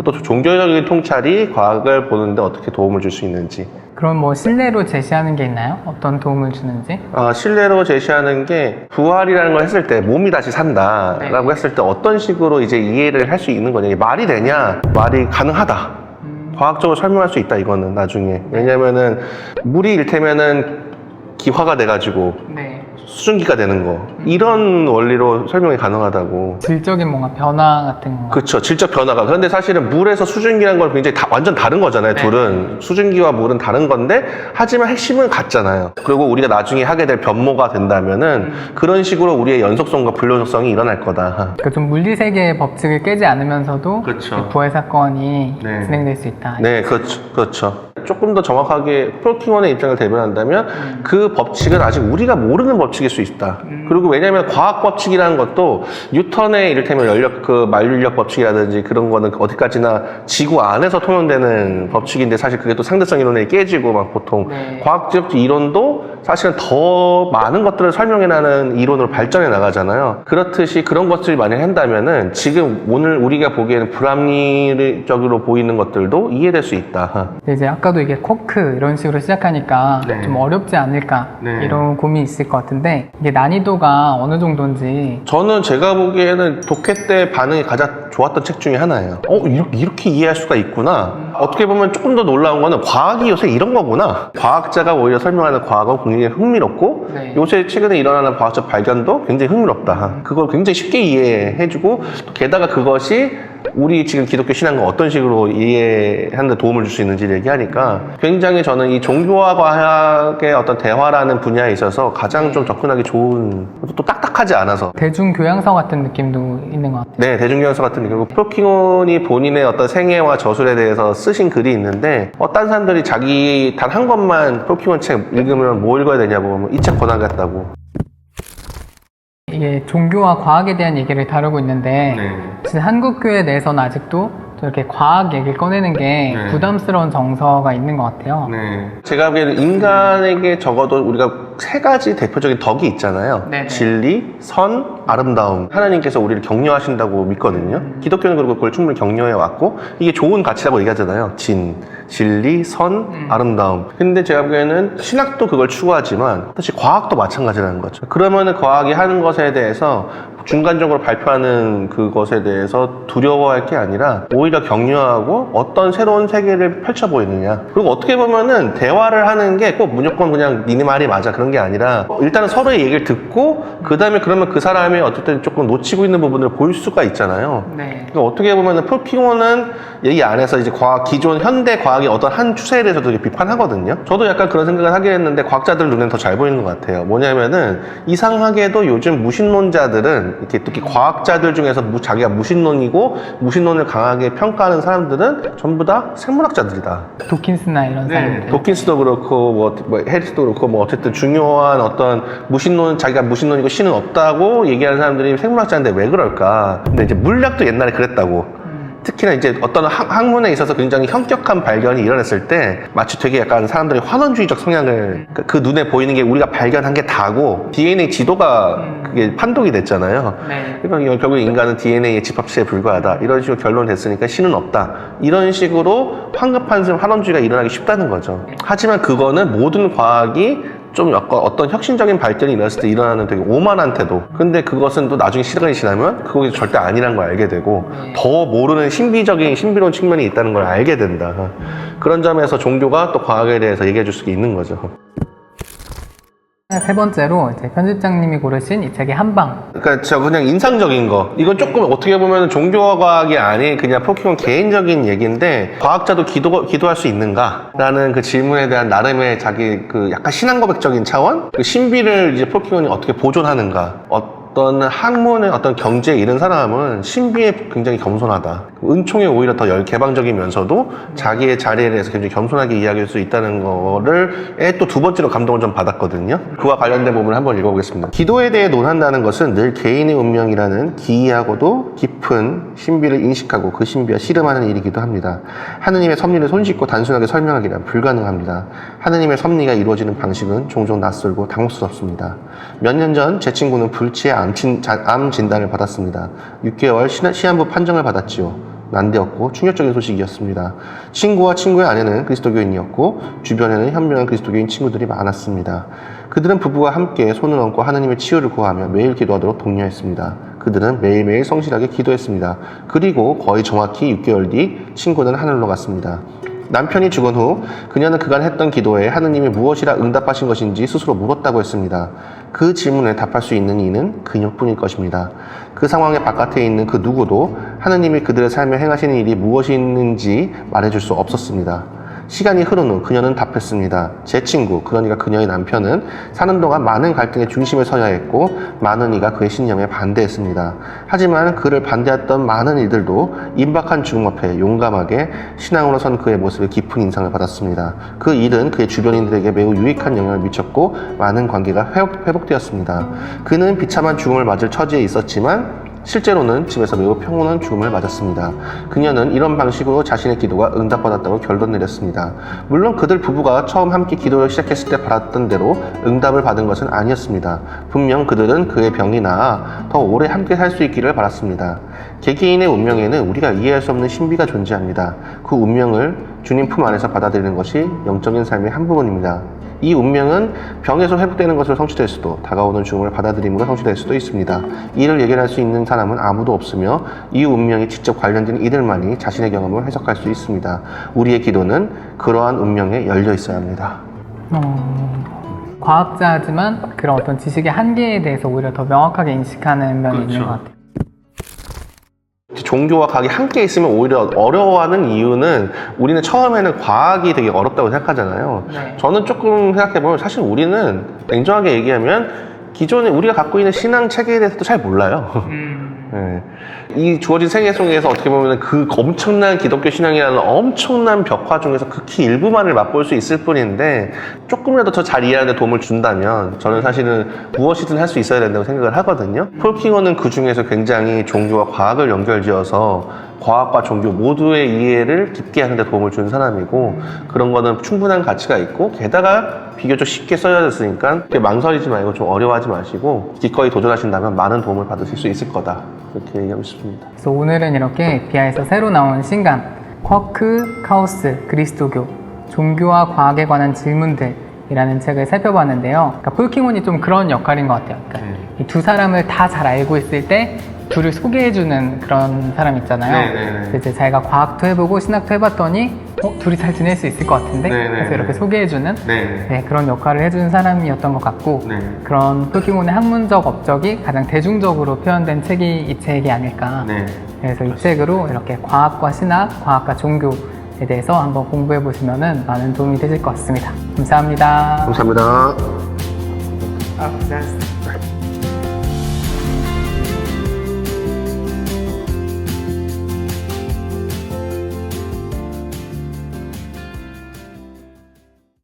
또 종교적인 통찰이 과학을 보는데 어떻게 도움을 줄 수 있는지 그럼 뭐 신뢰로 제시하는 게 있나요? 어떤 도움을 주는지? 신뢰로 제시하는 게 부활이라는 걸 했을 때 몸이 다시 산다라고 했을 때 어떤 식으로 이제 이해를 할 수 있는 거냐 이게 말이 되냐 말이 가능하다 과학적으로 설명할 수 있다 이거는 나중에 왜냐면은 물이 일테면은 기화가 돼가지고 네. 수증기가 되는 거 이런 원리로 설명이 가능하다고. 질적인 뭔가 변화 같은 거. 그렇죠. 질적 변화가. 그런데 사실은 물에서 수증기라는 건 굉장히 완전 다른 거잖아요. 둘은. 수증기와 물은 다른 건데 하지만 핵심은 같잖아요. 그리고 우리가 나중에 하게 될 변모가 된다면은 그런 식으로 우리의 연속성과 불연속성이 일어날 거다. 그러니까 좀 물리세계의 법칙을 깨지 않으면서도 그렇죠. 부활 사건이 네. 진행될 수 있다. 네, 그렇죠. 그렇죠. 조금 더 정확하게 폴킹원의 입장을 대변한다면 그 법칙은 아직 우리가 모르는 법칙일 수 있다. 그리고 왜냐하면 과학 법칙이라는 것도 뉴턴의 이를테면 만류인력 법칙이라든지 그런 거는 어디까지나 지구 안에서 통용되는 법칙인데 사실 그게 또 상대성 이론에 깨지고 막 보통 과학적 이론도 사실은 더 많은 것들을 설명해내는 이론으로 발전해 나가잖아요. 그렇듯이 그런 것들이 만약 한다면은 지금 오늘 우리가 보기에는 불합리적으로 보이는 것들도 이해될 수 있다. 이제 아까도 이게 쿼크 이런 식으로 시작하니까 네. 좀 어렵지 않을까 네. 이런 고민이 있을 것 같은데 이게 난이도가 어느 정도인지. 저는 제가 보기에는 독해 때 반응이 가장 좋았던 책 중에 하나예요. 이렇게 이해할 수가 있구나. 어떻게 보면 조금 더 놀라운 거는 과학이 요새 이런 거구나. 과학자가 오히려 설명하는 과학은 굉장히 흥미롭고 네. 요새 최근에 일어나는 과학적 발견도 굉장히 흥미롭다. 그걸 굉장히 쉽게 이해해주고 게다가 그것이 우리 지금 기독교 신앙과 어떤 식으로 이해하는 데 도움을 줄 수 있는지를 얘기하니까 굉장히 저는 이 종교와 과학의 어떤 대화라는 분야에 있어서 가장 좀 접근하기 좋은, 또 딱딱하지 않아서. 대중교양서 같은 느낌도 있는 것 같아요. 네, 대중교양서 같은 느낌. 폴킹원이 본인의 어떤 생애와 저술에 대해서 쓰신 글이 있는데 딴 사람들이 자기 단 한 권만 폴킹원 책 읽으면 뭐 읽어야 되냐고 이 책 권하겠다고. 이게 종교와 과학에 대한 얘기를 다루고 있는데 진짜 한국교회 내에서는 아직도 저렇게 과학 얘기를 꺼내는 게 부담스러운 정서가 있는 것 같아요. 제가 보기에는 인간에게 적어도 우리가 세 가지 대표적인 덕이 있잖아요. 네네. 진리, 선, 아름다움. 하나님께서 우리를 격려하신다고 믿거든요. 기독교는 그리고 그걸 충분히 격려해 왔고 이게 좋은 가치라고 얘기하잖아요. 진리, 선, 아름다움. 근데 제가 보기에는 신학도 그걸 추구하지만 사실 과학도 마찬가지라는 거죠. 그러면은 과학이 하는 것에 대해서 중간적으로 발표하는 그것에 대해서 두려워할 게 아니라 오히려 격려하고 어떤 새로운 세계를 펼쳐 보이느냐. 그리고 어떻게 보면은 대화를 하는 게 꼭 무조건 그냥 니네 말이 맞아 그런 게 아니라 일단은 서로의 얘기를 듣고 그 다음에 그러면 그 사람이 어쨌든 조금 놓치고 있는 부분을 보일 수가 있잖아요. 네. 그러니까 어떻게 보면은 폴킹원은 이 안에서 이제 기존 현대 과학의 어떤 한 추세에 대해서도 되게 비판하거든요. 저도 약간 그런 생각을 하긴 했는데 과학자들 눈에는 더 잘 보이는 것 같아요. 뭐냐면은 이상하게도 요즘 무신론자들은 이렇게 특히 과학자들 중에서 자기가 무신론이고 무신론을 강하게 평가하는 사람들은 전부 다 생물학자들이다. 도킨스나 이런 사람들. 도킨스도 그렇고 뭐 해리스도 그렇고 뭐 어쨌든 중요한 어떤 자기가 무신론이고 신은 없다고 얘기하는 사람들이 생물학자인데 왜 그럴까? 근데 이제 물리학도 옛날에 그랬다고. 특히나 이제 어떤 학문에 있어서 굉장히 현격한 발견이 일어났을 때 마치 되게 약간 사람들이 환원주의적 성향을 그 눈에 보이는 게 우리가 발견한 게 다고 DNA 지도가 그게 판독이 됐잖아요. 네. 그러니까 결국 인간은 DNA의 집합체에 불과하다. 이런 식으로 결론이 됐으니까 신은 없다. 이런 식으로 황급한 환원주의가 일어나기 쉽다는 거죠. 하지만 그거는 모든 과학이 좀 약간 어떤 혁신적인 발전이 일어났을 때 일어나는 되게 오만한 태도. 근데 그것은 또 나중에 시간이 지나면 그것이 절대 아니란 걸 알게 되고 더 모르는 신비로운 측면이 있다는 걸 알게 된다. 그런 점에서 종교가 또 과학에 대해서 얘기해 줄 수 있는 거죠. 세 번째로 이제 편집장님이 고르신 이 책의 한방. 그러니까 저 그냥 인상적인 거. 이건 조금 어떻게 보면 종교와 과학이 아닌 그냥 폴킹원 개인적인 얘기인데 과학자도 기도할 수 있는가? 라는 그 질문에 대한 나름의 자기 그 약간 신앙고백적인 차원? 그 신비를 이제 폴킹원이 어떻게 보존하는가? 어떤 학문의 어떤 경제에 이른 사람은 신비에 굉장히 겸손하다. 은총에 오히려 더 개방적이면서도 자기의 자리에 대해서 굉장히 겸손하게 이야기할 수 있다는 거를 또 두 번째로 감동을 좀 받았거든요. 그와 관련된 부분을 한번 읽어보겠습니다. 기도에 대해 논한다는 것은 늘 개인의 운명이라는 기이하고도 깊은 신비를 인식하고 그 신비와 씨름하는 일이기도 합니다. 하느님의 섭리를 손쉽고 단순하게 설명하기란 불가능합니다. 하느님의 섭리가 이루어지는 방식은 종종 낯설고 당혹스럽습니다. 몇 년 전 제 친구는 불치의 암 진단을 받았습니다. 6개월 시한부 판정을 받았지요. 난데없고 충격적인 소식이었습니다. 친구와 친구의 아내는 그리스도교인이었고 주변에는 현명한 그리스도교인 친구들이 많았습니다. 그들은 부부와 함께 손을 얹고 하느님의 치유를 구하며 매일 기도하도록 독려했습니다. 그들은 매일매일 성실하게 기도했습니다. 그리고 거의 정확히 6개월 뒤 친구는 하늘로 갔습니다. 남편이 죽은 후 그녀는 그간 했던 기도에 하느님이 무엇이라 응답하신 것인지 스스로 물었다고 했습니다. 그 질문에 답할 수 있는 이는 그녀뿐일 것입니다. 그 상황의 바깥에 있는 그 누구도 하느님이 그들의 삶에 행하시는 일이 무엇이 있는지 말해줄 수 없었습니다. 시간이 흐른 후 그녀는 답했습니다. 제 친구, 그러니까 그녀의 남편은 사는 동안 많은 갈등의 중심에 서야 했고 많은 이가 그의 신념에 반대했습니다. 하지만 그를 반대했던 많은 이들도 임박한 죽음 앞에 용감하게 신앙으로 선 그의 모습에 깊은 인상을 받았습니다. 그 일은 그의 주변인들에게 매우 유익한 영향을 미쳤고 많은 관계가 회복되었습니다. 그는 비참한 죽음을 맞을 처지에 있었지만 실제로는 집에서 매우 평온한 죽음을 맞았습니다. 그녀는 이런 방식으로 자신의 기도가 응답받았다고 결론 내렸습니다. 물론 그들 부부가 처음 함께 기도를 시작했을 때 바랐던 대로 응답을 받은 것은 아니었습니다. 분명 그들은 그의 병이 나아 더 오래 함께 살 수 있기를 바랐습니다. 개개인의 운명에는 우리가 이해할 수 없는 신비가 존재합니다. 그 운명을 주님 품 안에서 받아들이는 것이 영적인 삶의 한 부분입니다. 이 운명은 병에서 회복되는 것으로 성취될 수도 다가오는 죽음을 받아들임으로 성취될 수도 있습니다. 이를 예견할 수 있는 사람은 아무도 없으며 이 운명이 직접 관련된 이들만이 자신의 경험을 해석할 수 있습니다. 우리의 기도는 그러한 운명에 열려 있어야 합니다. 과학자지만 그런 어떤 지식의 한계에 대해서 오히려 더 명확하게 인식하는 면이 있는 것 같아요. 종교와 과학이 함께 있으면 오히려 어려워하는 이유는 우리는 처음에는 과학이 되게 어렵다고 생각하잖아요. 네. 저는 조금 생각해보면 사실 우리는 냉정하게 얘기하면 기존에 우리가 갖고 있는 신앙 체계에 대해서도 잘 몰라요. 네. 이 주어진 세계 속에서 어떻게 보면 그 엄청난 기독교 신앙이라는 엄청난 벽화 중에서 극히 일부만을 맛볼 수 있을 뿐인데 조금이라도 더 잘 이해하는 데 도움을 준다면 저는 사실은 무엇이든 할 수 있어야 된다고 생각을 하거든요. 폴 킹어는 그 중에서 굉장히 종교와 과학을 연결지어서 과학과 종교 모두의 이해를 깊게 하는 데 도움을 준 사람이고 그런 거는 충분한 가치가 있고 게다가 비교적 쉽게 써졌으니까 망설이지 말고 좀 어려워하지 마시고 기꺼이 도전하신다면 많은 도움을 받으실 수 있을 거다 그렇게 얘기하고 싶습니다. 그래서 오늘은 이렇게 비하에서 새로 나온 신간 쿼크, 카오스, 그리스도교 종교와 과학에 관한 질문들이라는 책을 살펴봤는데요. 그러니까 폴 킹온이 좀 그런 역할인 것 같아요. 그러니까 이 두 사람을 다 잘 알고 있을 때 둘을 소개해주는 그런 사람 있잖아요. 그래서 이제 자기가 과학도 해보고 신학도 해봤더니 둘이 잘 지낼 수 있을 것 같은데 그래서 이렇게 소개해주는 그런 역할을 해주는 사람이었던 것 같고 그런 폴 킹온의 학문적 업적이 가장 대중적으로 표현된 책이 이 책이 아닐까. 그래서 이 책으로 이렇게 과학과 신학, 과학과 종교에 대해서 한번 공부해 보시면 많은 도움이 되실 것 같습니다. 감사합니다. 감사합니다. 고생하셨습니다.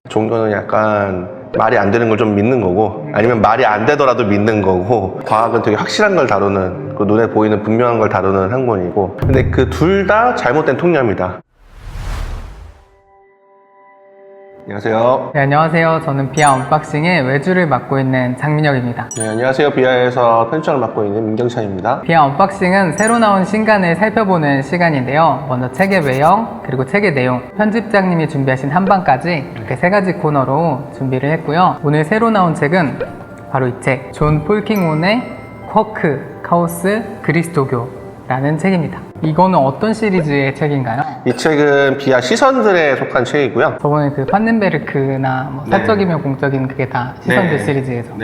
종교는 약간 말이 안 되는 걸 좀 믿는 거고 아니면 말이 안 되더라도 믿는 거고 과학은 되게 확실한 걸 다루는 그 눈에 보이는 분명한 걸 다루는 학문이고 근데 그 둘 다 잘못된 통념이다. 안녕하세요. 네, 안녕하세요. 저는 비하 언박싱의 외주를 맡고 있는 장민혁입니다. 네, 안녕하세요. 비하에서 편집장을 맡고 있는 민경찬입니다. 비하 언박싱은 새로 나온 신간을 살펴보는 시간인데요. 먼저 책의 외형, 그리고 책의 내용, 편집장님이 준비하신 한방까지 이렇게 세 가지 코너로 준비를 했고요. 오늘 새로 나온 책은 바로 이 책, 존 폴 킹온의 쿼크, 카오스, 그리스도교라는 책입니다. 이거는 어떤 시리즈의 책인가요? 이 책은 비하 시선들에 속한 책이고요. 저번에 그 판넨베르크나 뭐 사적이면 공적인 그게 다 시선들 시리즈에서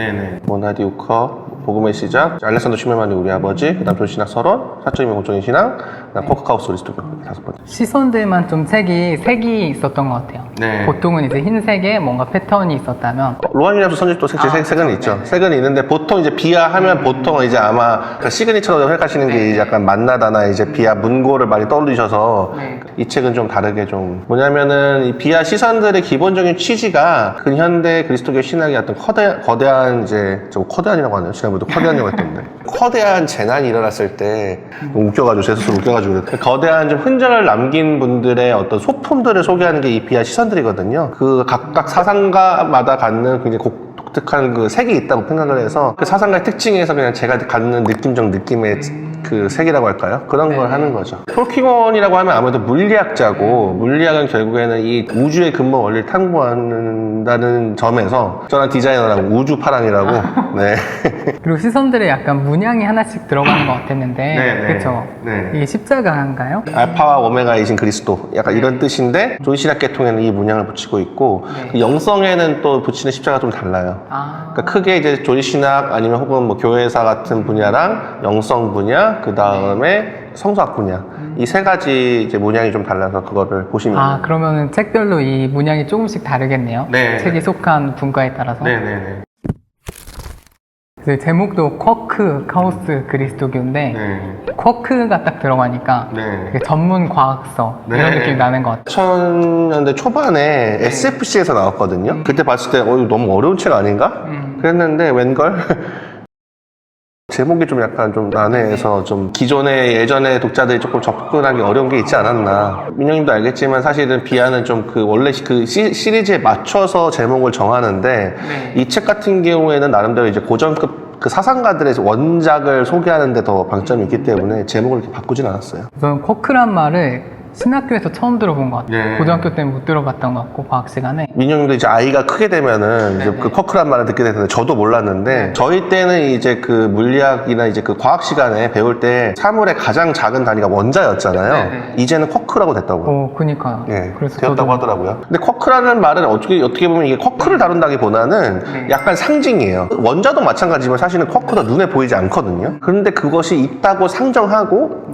모나디 우커, 복음의 시작, 알렉산더 슈멜만이 우리 아버지, 그 다음 존신학 서론, 사적이면 공적인 신앙, 그 다음 쿼크카우스 그리스도교 다섯 번째. 시선들만 좀 색이 있었던 것 같아요. 보통은 이제 흰색에 뭔가 패턴이 있었다면 로한이라서 선집도 색은 있죠. 색은 있는데 보통 이제 비하 하면 보통 이제 아마 그 시그니처로 생각하시는 게 이제 약간 만나다나 이제 비하 문고를 많이 떠올리셔서 이 책은 좀 다르게 좀 뭐냐면은 이 비하 시선들의 기본적인 취지가 근현대 그리스도교 신학의 어떤 거대한 이제 거대한이라고 하네요. 지난번에도 거대한이라고 했던데 거대한 재난이 일어났을 때 웃겨가지고 제 스스로 웃겨가지고 거대한 좀 흔적을 남긴 분들의 어떤 소품들을 소개하는 게 이 비하 시선들이거든요. 그 각각 사상가마다 갖는 굉장히 독특한 그 색이 있다고 생각을 해서 그 사상가의 특징에서 그냥 제가 갖는 느낌적 느낌의 그 색이라고 할까요? 그런 걸 네. 하는 거죠. 폴킹원이라고 하면 아무래도 물리학자고 물리학은 결국에는 이 우주의 근본 원리를 탐구한다는 점에서 저는 디자이너라고 우주파랑이라고 네. 그리고 시선들에 약간 문양이 하나씩 들어가는 것 같았는데 네, 네. 그렇죠? 네. 이게 십자가인가요? 알파와 오메가이신 그리스도 약간 이런 뜻인데 조이신학 계통에는 이 문양을 붙이고 있고 네. 그 영성에는 또 붙이는 십자가 좀 달라요. 아, 그러니까 크게 이제 조이신학 아니면 혹은 뭐 교회사 같은 분야랑 영성 분야 그 다음에 성서학 분야 이 세 가지 이제 문양이 좀 달라서 그거를 보시면 아 그러면은 책별로 이 문양이 조금씩 다르겠네요. 네. 책이 속한 분과에 따라서. 네네네. 그 제목도 쿼크 카오스 그리스도교인데 네. 쿼크가 딱 들어가니까 네. 되게 전문 과학서 네. 이런 느낌이 나는 것 같아요. 2000년대 초반에 SFC에서 나왔거든요. 그때 봤을 때 이거 너무 어려운 책 아닌가? 그랬는데 웬걸? 제목이 좀 약간 좀 난해해서 좀 기존의 예전의 독자들이 조금 접근하기 어려운 게 있지 않았나. 민영님도 알겠지만 사실은 비아는 좀 그 원래 그 시리즈에 맞춰서 제목을 정하는데 네. 이 책 같은 경우에는 나름대로 이제 고전급 그 사상가들의 원작을 소개하는 데 더 방점이 있기 때문에 제목을 이렇게 바꾸진 않았어요. 저는 쿼크란 말을 신학교에서 처음 들어본 것 같아요. 네. 고등학교 때는 못 들어봤던 것 같고 과학 시간에. 민영님도 이제 아이가 크게 되면은 이제 네네. 그 쿼크란 말을 듣게 되는데 저도 몰랐는데 저희 때는 이제 그 물리학이나 이제 그 과학 시간에 배울 때 사물의 가장 작은 단위가 원자였잖아요. 네네. 이제는 쿼크라고 됐다고요. 그니까요. 예, 그래서 되었다고 저도 하더라고요. 근데 쿼크라는 말은 어떻게 보면 이게 쿼크를 다룬다기보다는 네. 약간 상징이에요. 원자도 마찬가지지만 사실은 쿼크가 눈에 보이지 않거든요. 그런데 그것이 있다고 상정하고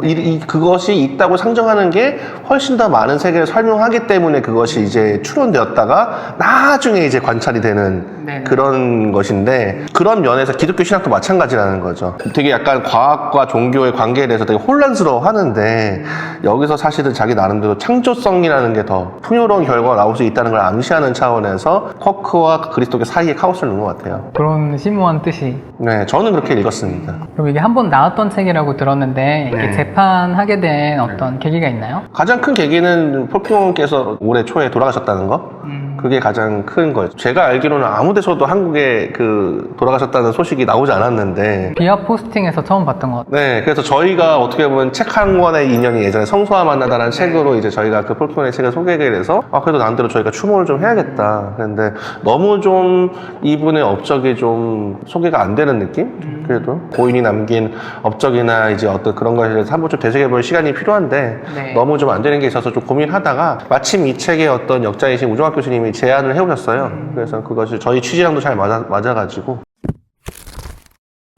그것이 있다고 상정하는 게 훨씬 더 많은 세계를 설명하기 때문에 그것이 이제 추론되었다가 나중에 이제 관찰이 되는 네네. 그런 것인데 그런 면에서 기독교 신학도 마찬가지라는 거죠. 되게 약간 과학과 종교의 관계에 대해서 되게 혼란스러워 하는데 여기서 사실은 자기 나름대로 창조성이라는 게 더 풍요로운 결과가 나올 수 있다는 걸 암시하는 차원에서 쿼크와 그리스도교 사이에 카오스를 넣은 것 같아요. 그런 심오한 뜻이. 네, 저는 그렇게 읽었습니다. 그럼 이게 한 번 나왔던 책이라고 들었는데 이렇게 네. 재판하게 된 어떤 계기가 있나요? 가장 큰 계기는 폴킹원께서 올해 초에 돌아가셨다는 거? 그게 가장 큰 거예요. 제가 알기로는 아무 데서도 한국에 그 돌아가셨다는 소식이 나오지 않았는데 비아 포스팅에서 처음 봤던 것 같아요. 네, 그래서 저희가 어떻게 보면 책 한 권의 인연이 예전에 성소와 만나다라는 책으로 이제 저희가 그 폴킹원의 책을 소개하게 돼서 그래도 나름대로 저희가 추모를 좀 해야겠다. 그런데 너무 좀 이분의 업적이 좀 소개가 안 되는 느낌? 그래도 고인이 남긴 업적이나 이제 어떤 그런 것에 대해서 한번 좀 되새겨볼 시간이 필요한데 네. 너무 좀 안 되는 게 있어서 좀 고민하다가 마침 이 책의 어떤 역자이신 우종학 교수님이 제안을 해오셨어요. 그래서 그것이 저희 취지랑도 잘 맞아가지고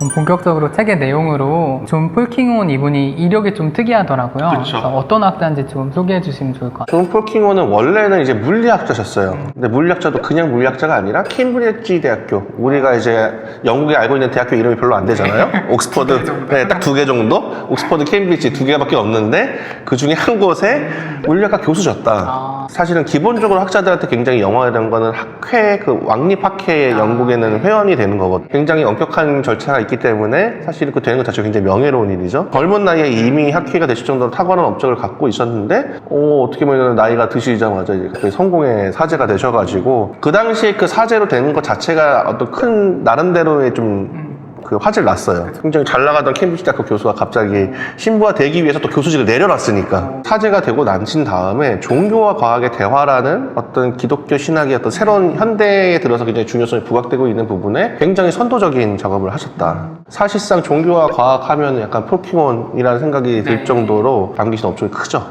좀 본격적으로 책의 내용으로 존 폴킹온 이분이 이력이 좀 특이하더라고요. 그쵸. 그래서 어떤 학자인지 좀 소개해 주시면 좋을 것 같아요. 존 폴킹원은 원래는 이제 물리학자셨어요. 근데 물리학자도 그냥 물리학자가 아니라 케임브리지 대학교. 우리가 이제 영국에 알고 있는 대학교 이름이 별로 안 되잖아요. 옥스퍼드. 네, 딱 2개 정도? 옥스퍼드, 케임브리지 2개밖에 없는데 그 중에 한 곳에 물리학과 교수셨다. 사실은 기본적으로 학자들한테 굉장히 영화라는 거는 학회, 그 왕립학회의 영국에는 회원이 되는 거거든요. 굉장히 엄격한 절차가 있기 때문에 사실은 그 되는 것 자체가 굉장히 명예로운 일이죠. 젊은 나이에 이미 학회가 되실 정도로 탁월한 업적을 갖고 있었는데 어떻게 보면 나이가 드시자마자 이제 갑자기 성공의 사제가 되셔가지고 그 당시에 그 사제로 되는 것 자체가 어떤 큰 나름대로의 좀 그 화제를 났어요. 굉장히 잘 나가던 케임브리지 대학교 교수가 갑자기 신부가 되기 위해서 또 교수직을 내려놨으니까 사제가 되고 나신 다음에 종교와 과학의 대화라는 어떤 기독교 신학의 어떤 새로운 현대에 들어서 굉장히 중요성이 부각되고 있는 부분에 굉장히 선도적인 작업을 하셨다. 사실상 종교와 과학 하면 약간 폴킹원이라는 생각이 들 정도로 남기신 업적이 크죠.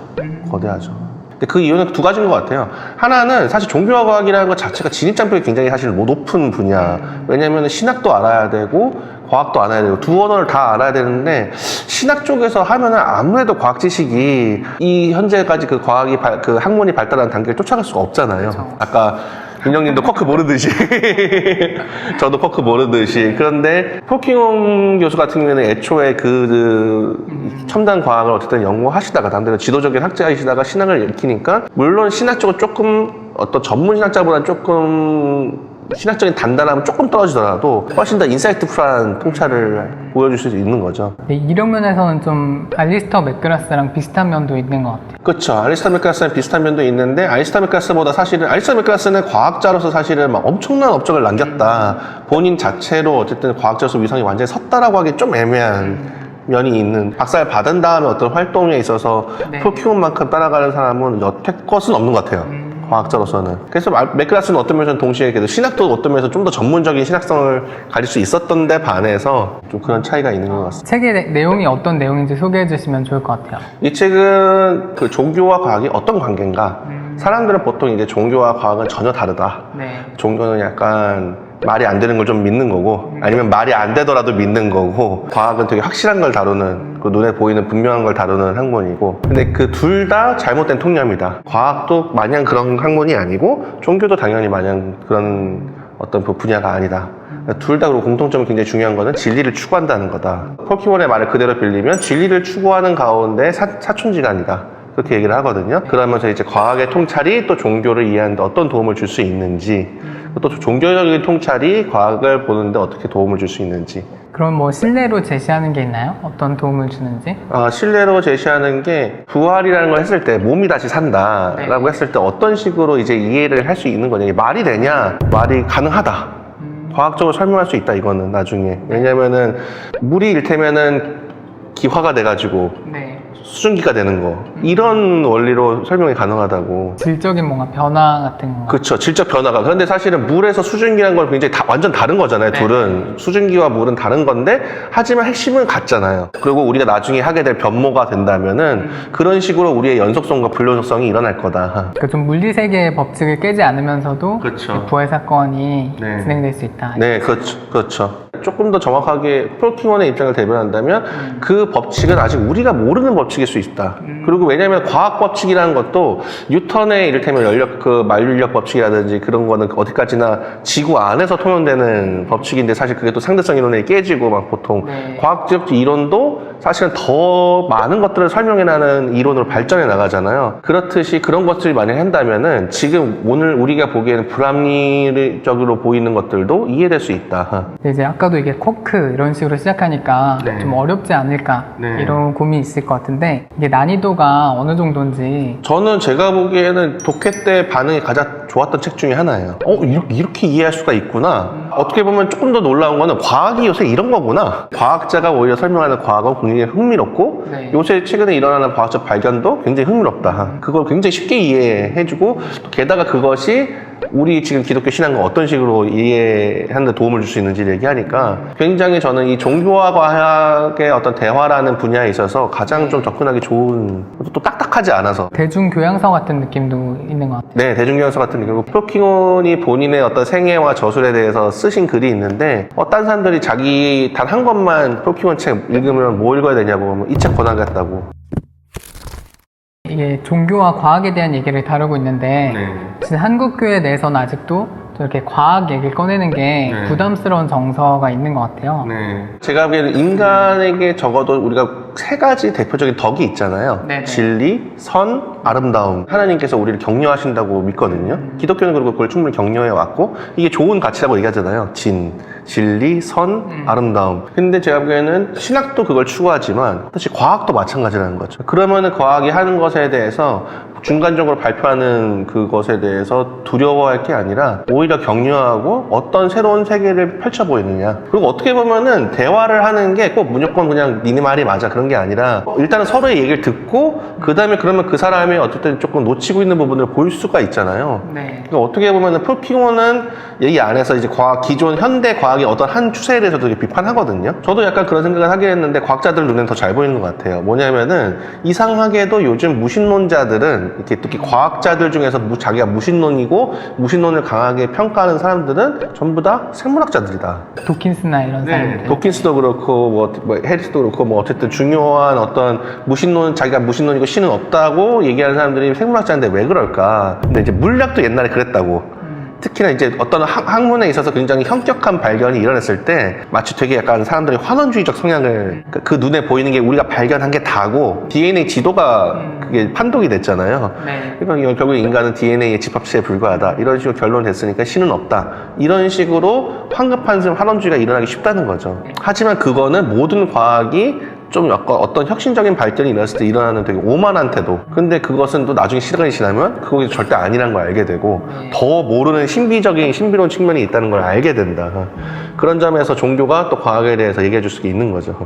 거대하죠. 근데 그 이유는 두 가지인 것 같아요. 하나는 사실 종교와 과학이라는 것 자체가 진입장벽이 굉장히 사실 높은 분야. 왜냐하면 신학도 알아야 되고 과학도 알아야 되고 두 언어를 다 알아야 되는데 신학 쪽에서 하면은 아무래도 과학 지식이 이 현재까지 그 과학이 그 학문이 발달한 단계를 쫓아갈 수가 없잖아요. 그렇죠. 아까 민영님도 쿼크 모르듯이 저도 쿼크 모르듯이 그런데 폴킹원 교수 같은 경우에는 애초에 그 첨단 과학을 어쨌든 연구하시다가 남대로 지도적인 학자이시다가 신학을 읽히니까 물론 신학 쪽은 조금 어떤 전문 신학자보다는 조금 신학적인 단단함은 조금 떨어지더라도 훨씬 더 인사이트풀한 통찰을 보여줄 수 있는 거죠. 네, 이력 면에서는 좀 알리스터 맥그라스랑 비슷한 면도 있는 것 같아요. 그렇죠. 알리스터 맥그라스랑 비슷한 면도 있는데 알리스터 맥그라스보다 사실은 알리스터 맥그라스는 과학자로서 사실은 막 엄청난 업적을 남겼다. 본인 자체로 어쨌든 과학자로서 위상이 완전히 섰다라고 하기 좀 애매한 면이 있는, 박사를 받은 다음에 어떤 활동에 있어서 네. 프로키몬만큼 따라가는 사람은 여태껏은 없는 것 같아요. 과학자로서는. 그래서 맥클라스는 어떤 면에서는 동시에 그래도 신학도 어떤 면에서 좀 더 전문적인 신학성을 가질 수 있었던 데 반해서 좀 그런 차이가 있는 것 같습니다. 책의 내용이 어떤 내용인지 소개해 주시면 좋을 것 같아요. 이 책은 그 종교와 과학이 어떤 관계인가? 사람들은 보통 이제 종교와 과학은 전혀 다르다. 네. 종교는 약간 말이 안 되는 걸 좀 믿는 거고, 아니면 말이 안 되더라도 믿는 거고, 과학은 되게 확실한 걸 다루는, 그 눈에 보이는 분명한 걸 다루는 학문이고, 근데 그 둘 다 잘못된 통념이다. 과학도 마냥 그런 학문이 아니고, 종교도 당연히 마냥 그런 어떤 분야가 아니다. 둘 다 그리고 공통점이 굉장히 중요한 거는 진리를 추구한다는 거다. 폴키몬의 말을 그대로 빌리면 진리를 추구하는 가운데 사촌지간이다. 그렇게 얘기를 하거든요. 그러면서 이제 과학의 통찰이 또 종교를 이해하는 데 어떤 도움을 줄 수 있는지, 또 종교적인 통찰이 과학을 보는데 어떻게 도움을 줄 수 있는지. 그럼 뭐 신뢰로 제시하는 게 있나요? 어떤 도움을 주는지? 신뢰로 제시하는 게 부활이라는 걸 했을 때 몸이 다시 산다라고 네. 했을 때 어떤 식으로 이제 이해를 할 수 있는 거냐. 이게 말이 되냐? 말이 가능하다. 과학적으로 설명할 수 있다, 이거는 나중에. 왜냐면은 물이 이를테면은 기화가 돼가지고 네. 수증기가 되는 거, 이런 원리로 설명이 가능하다고. 질적인 뭔가 변화 같은 거. 그렇죠. 질적 변화가. 그런데 사실은 물에서 수증기라는 건 굉장히 완전 다른 거잖아요. 네. 둘은. 수증기와 물은 다른 건데, 하지만 핵심은 같잖아요. 그리고 우리가 나중에 하게 될 변모가 된다면은 그런 식으로 우리의 연속성과 불연속성이 일어날 거다. 그러니까 좀 물리세계의 법칙을 깨지 않으면서도 그렇죠. 이 부활 사건이 네. 진행될 수 있다. 네, 그렇죠. 그렇죠. 조금 더 정확하게 폴킹원의 입장을 대변한다면 그 법칙은 아직 우리가 모르는 법칙일 수 있다. 그리고 왜냐하면 과학 법칙이라는 것도 뉴턴의 이를테면 만류인력 법칙이라든지 그런 거는 어디까지나 지구 안에서 통용되는 법칙인데, 사실 그게 또 상대성 이론에 깨지고 막 보통 네. 과학적 이론도 사실은 더 많은 것들을 설명해나는 이론으로 발전해 나가잖아요. 그렇듯이 그런 것들이 만약 한다면은 지금 오늘 우리가 보기에는 불합리적으로 보이는 것들도 이해될 수 있다. 근데 이제 아까도 이게 쿼크 이런 식으로 시작하니까 네. 좀 어렵지 않을까 네. 이런 고민이 있을 것 같은데, 이게 난이도가 어느 정도인지. 저는 제가 보기에는 독해 때 반응이 가장 좋았던 책 중에 하나예요. 이렇게 이해할 수가 있구나. 어떻게 보면 조금 더 놀라운 거는 과학이 요새 이런 거구나. 과학자가 오히려 설명하는 과학은 굉장히 흥미롭고, 네. 요새 최근에 일어나는 과학적 발견도 굉장히 흥미롭다. 그걸 굉장히 쉽게 이해해주고, 또 게다가 그것이 우리 지금 기독교 신앙과 어떤 식으로 이해하는 데 도움을 줄 수 있는지를 얘기하니까 굉장히 저는 이 종교와 과학의 어떤 대화라는 분야에 있어서 가장 좀 접근하기 좋은, 또 딱딱하지 않아서. 대중 교양서 같은 느낌도 있는 것 같아요. 네, 대중교양서 같은 느낌. 폴킹원이 본인의 어떤 생애와 저술에 대해서 쓰신 글이 있는데, 딴 사람들이 자기 단 한 권만 폴킹원 책 읽으면 뭐 읽어야 되냐고 하면 이 책 권하겠다고. 이게 종교와 과학에 대한 얘기를 다루고 있는데 네. 사실 한국 교회 내에서는 아직도 저렇게 과학 얘기를 꺼내는 게 네. 부담스러운 정서가 있는 것 같아요. 네. 제가 보기에는 인간에게 적어도 우리가 세 가지 대표적인 덕이 있잖아요. 네네. 진리, 선, 아름다움. 하나님께서 우리를 격려하신다고 믿거든요. 기독교는 그리고 그걸 충분히 격려해 왔고, 이게 좋은 가치라고 얘기하잖아요. 진리, 선, 아름다움. 근데 제가 보기에는 신학도 그걸 추구하지만 사실 과학도 마찬가지라는 거죠. 그러면은 과학이 하는 것에 대해서 중간적으로 발표하는 그것에 대해서 두려워할 게 아니라 오히려 격려하고 어떤 새로운 세계를 펼쳐 보이느냐. 그리고 어떻게 보면은 대화를 하는 게 꼭 무조건 그냥 니네 말이 맞아 그런 게 아니라, 일단은 서로의 얘기를 듣고 그 다음에 그러면 그 사람이 어쨌든 조금 놓치고 있는 부분을 볼 수가 있잖아요. 네. 그러니까 어떻게 보면은 폴킹원은 이 안에서 이제 기존 현대 과학의 어떤 한 추세에 대해서도 되게 비판하거든요. 저도 약간 그런 생각을 하긴 했는데 과학자들 눈에는 더 잘 보이는 것 같아요. 뭐냐면은 이상하게도 요즘 무신론자들은 이렇게 특히 과학자들 중에서 자기가 무신론이고 무신론을 강하게 평가하는 사람들은 전부 다 생물학자들이다. 도킨스나 이런 사람들. 도킨스도 그렇고 뭐 해리스도 그렇고 뭐 어쨌든 중요한 어떤 자기가 무신론이고 신은 없다고 얘기하는 사람들이 생물학자인데 왜 그럴까? 근데 이제 물리학도 옛날에 그랬다고. 특히나 이제 어떤 학문에 있어서 굉장히 현격한 발견이 일어났을 때 마치 되게 약간 사람들이 환원주의적 성향을, 그 눈에 보이는 게 우리가 발견한 게 다고 DNA 지도가 그게 판독이 됐잖아요. 네. 그러니까 결국 인간은 DNA의 집합체에 불과하다. 이런 식으로 결론이 됐으니까 신은 없다. 이런 식으로 황급한 환원주의가 일어나기 쉽다는 거죠. 하지만 그거는 모든 과학이 좀 약간 어떤 혁신적인 발전이 일어났을 때 일어나는 되게 오만한 태도. 근데 그것은 또 나중에 시간이 지나면 그것이 절대 아니란 걸 알게 되고 더 모르는 신비로운 측면이 있다는 걸 알게 된다. 그런 점에서 종교가 또 과학에 대해서 얘기해 줄 수 있는 거죠.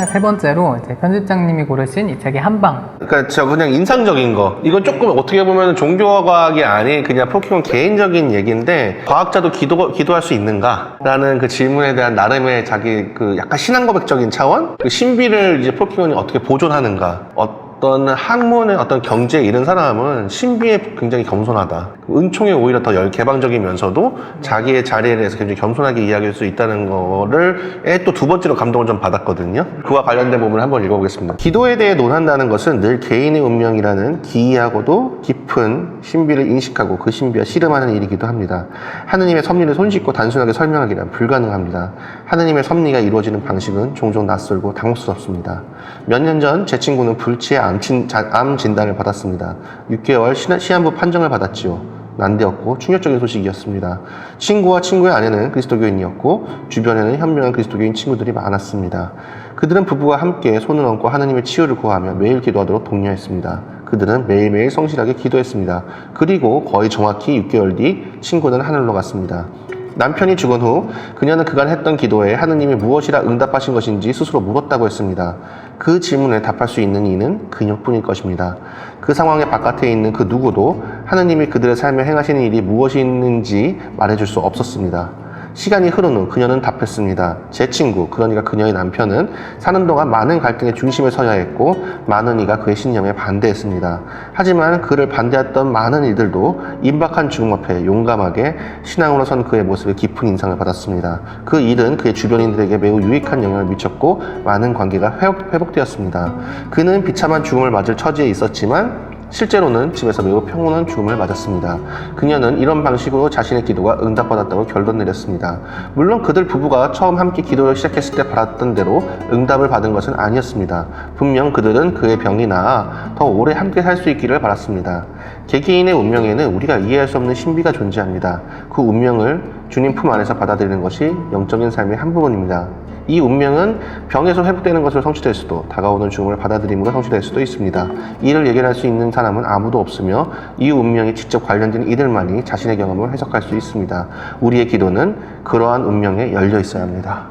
세 번째로 이제 편집장님이 고르신 이 책의 한방. 그러니까 저 그냥 인상적인 거. 이건 조금 어떻게 보면 종교와 과학이 아닌 그냥 포켓몬 개인적인 얘기인데 과학자도 기도할 수 있는가라는 그 질문에 대한 나름의 자기 그 약간 신앙 고백적인 차원, 그 신비를 이제 포켓몬이 어떻게 보존하는가. 어떤 학문의 어떤 경제에 이른 사람은 신비에 굉장히 겸손하다. 은총에 오히려 더 개방적이면서도 자기의 자리에 대해서 굉장히 겸손하게 이야기할 수 있다는 거를 또 두 번째로 감동을 좀 받았거든요. 그와 관련된 부분을 한번 읽어보겠습니다. 기도에 대해 논한다는 것은 늘 개인의 운명이라는 기이하고도 깊은 신비를 인식하고 그 신비와 씨름하는 일이기도 합니다. 하느님의 섭리를 손쉽고 단순하게 설명하기란 불가능합니다. 하느님의 섭리가 이루어지는 방식은 종종 낯설고 당혹스럽습니다. 몇 년 전 제 친구는 불치의 암 진단을 받았습니다. 6개월 시한부 판정을 받았지요. 난데없고 충격적인 소식이었습니다. 친구와 친구의 아내는 그리스도교인이었고 주변에는 현명한 그리스도교인 친구들이 많았습니다. 그들은 부부와 함께 손을 얹고 하느님의 치유를 구하며 매일 기도하도록 독려했습니다. 그들은 매일매일 성실하게 기도했습니다. 그리고 거의 정확히 6개월 뒤 친구는 하늘로 갔습니다. 남편이 죽은 후 그녀는 그간 했던 기도에 하느님이 무엇이라 응답하신 것인지 스스로 물었다고 했습니다. 그 질문에 답할 수 있는 이는 그녀뿐일 것입니다. 그 상황의 바깥에 있는 그 누구도 하느님이 그들의 삶에 행하시는 일이 무엇이 있는지 말해줄 수 없었습니다. 시간이 흐른 후 그녀는 답했습니다. 제 친구, 그러니까 그녀의 남편은 사는 동안 많은 갈등의 중심에 서야 했고 많은 이가 그의 신념에 반대했습니다. 하지만 그를 반대했던 많은 이들도 임박한 죽음 앞에 용감하게 신앙으로 선 그의 모습에 깊은 인상을 받았습니다. 그 일은 그의 주변인들에게 매우 유익한 영향을 미쳤고 많은 관계가 회복되었습니다. 그는 비참한 죽음을 맞을 처지에 있었지만 실제로는 집에서 매우 평온한 죽음을 맞았습니다. 그녀는 이런 방식으로 자신의 기도가 응답받았다고 결론 내렸습니다. 물론 그들 부부가 처음 함께 기도를 시작했을 때 바랐던 대로 응답을 받은 것은 아니었습니다. 분명 그들은 그의 병이 나아 더 오래 함께 살 수 있기를 바랐습니다. 개개인의 운명에는 우리가 이해할 수 없는 신비가 존재합니다. 그 운명을 주님 품 안에서 받아들이는 것이 영적인 삶의 한 부분입니다. 이 운명은 병에서 회복되는 것으로 성취될 수도 다가오는 죽음을 받아들임으로 성취될 수도 있습니다. 이를 예견할 수 있는 사람은 아무도 없으며 이 운명이 직접 관련된 이들만이 자신의 경험을 해석할 수 있습니다. 우리의 기도는 그러한 운명에 열려 있어야 합니다.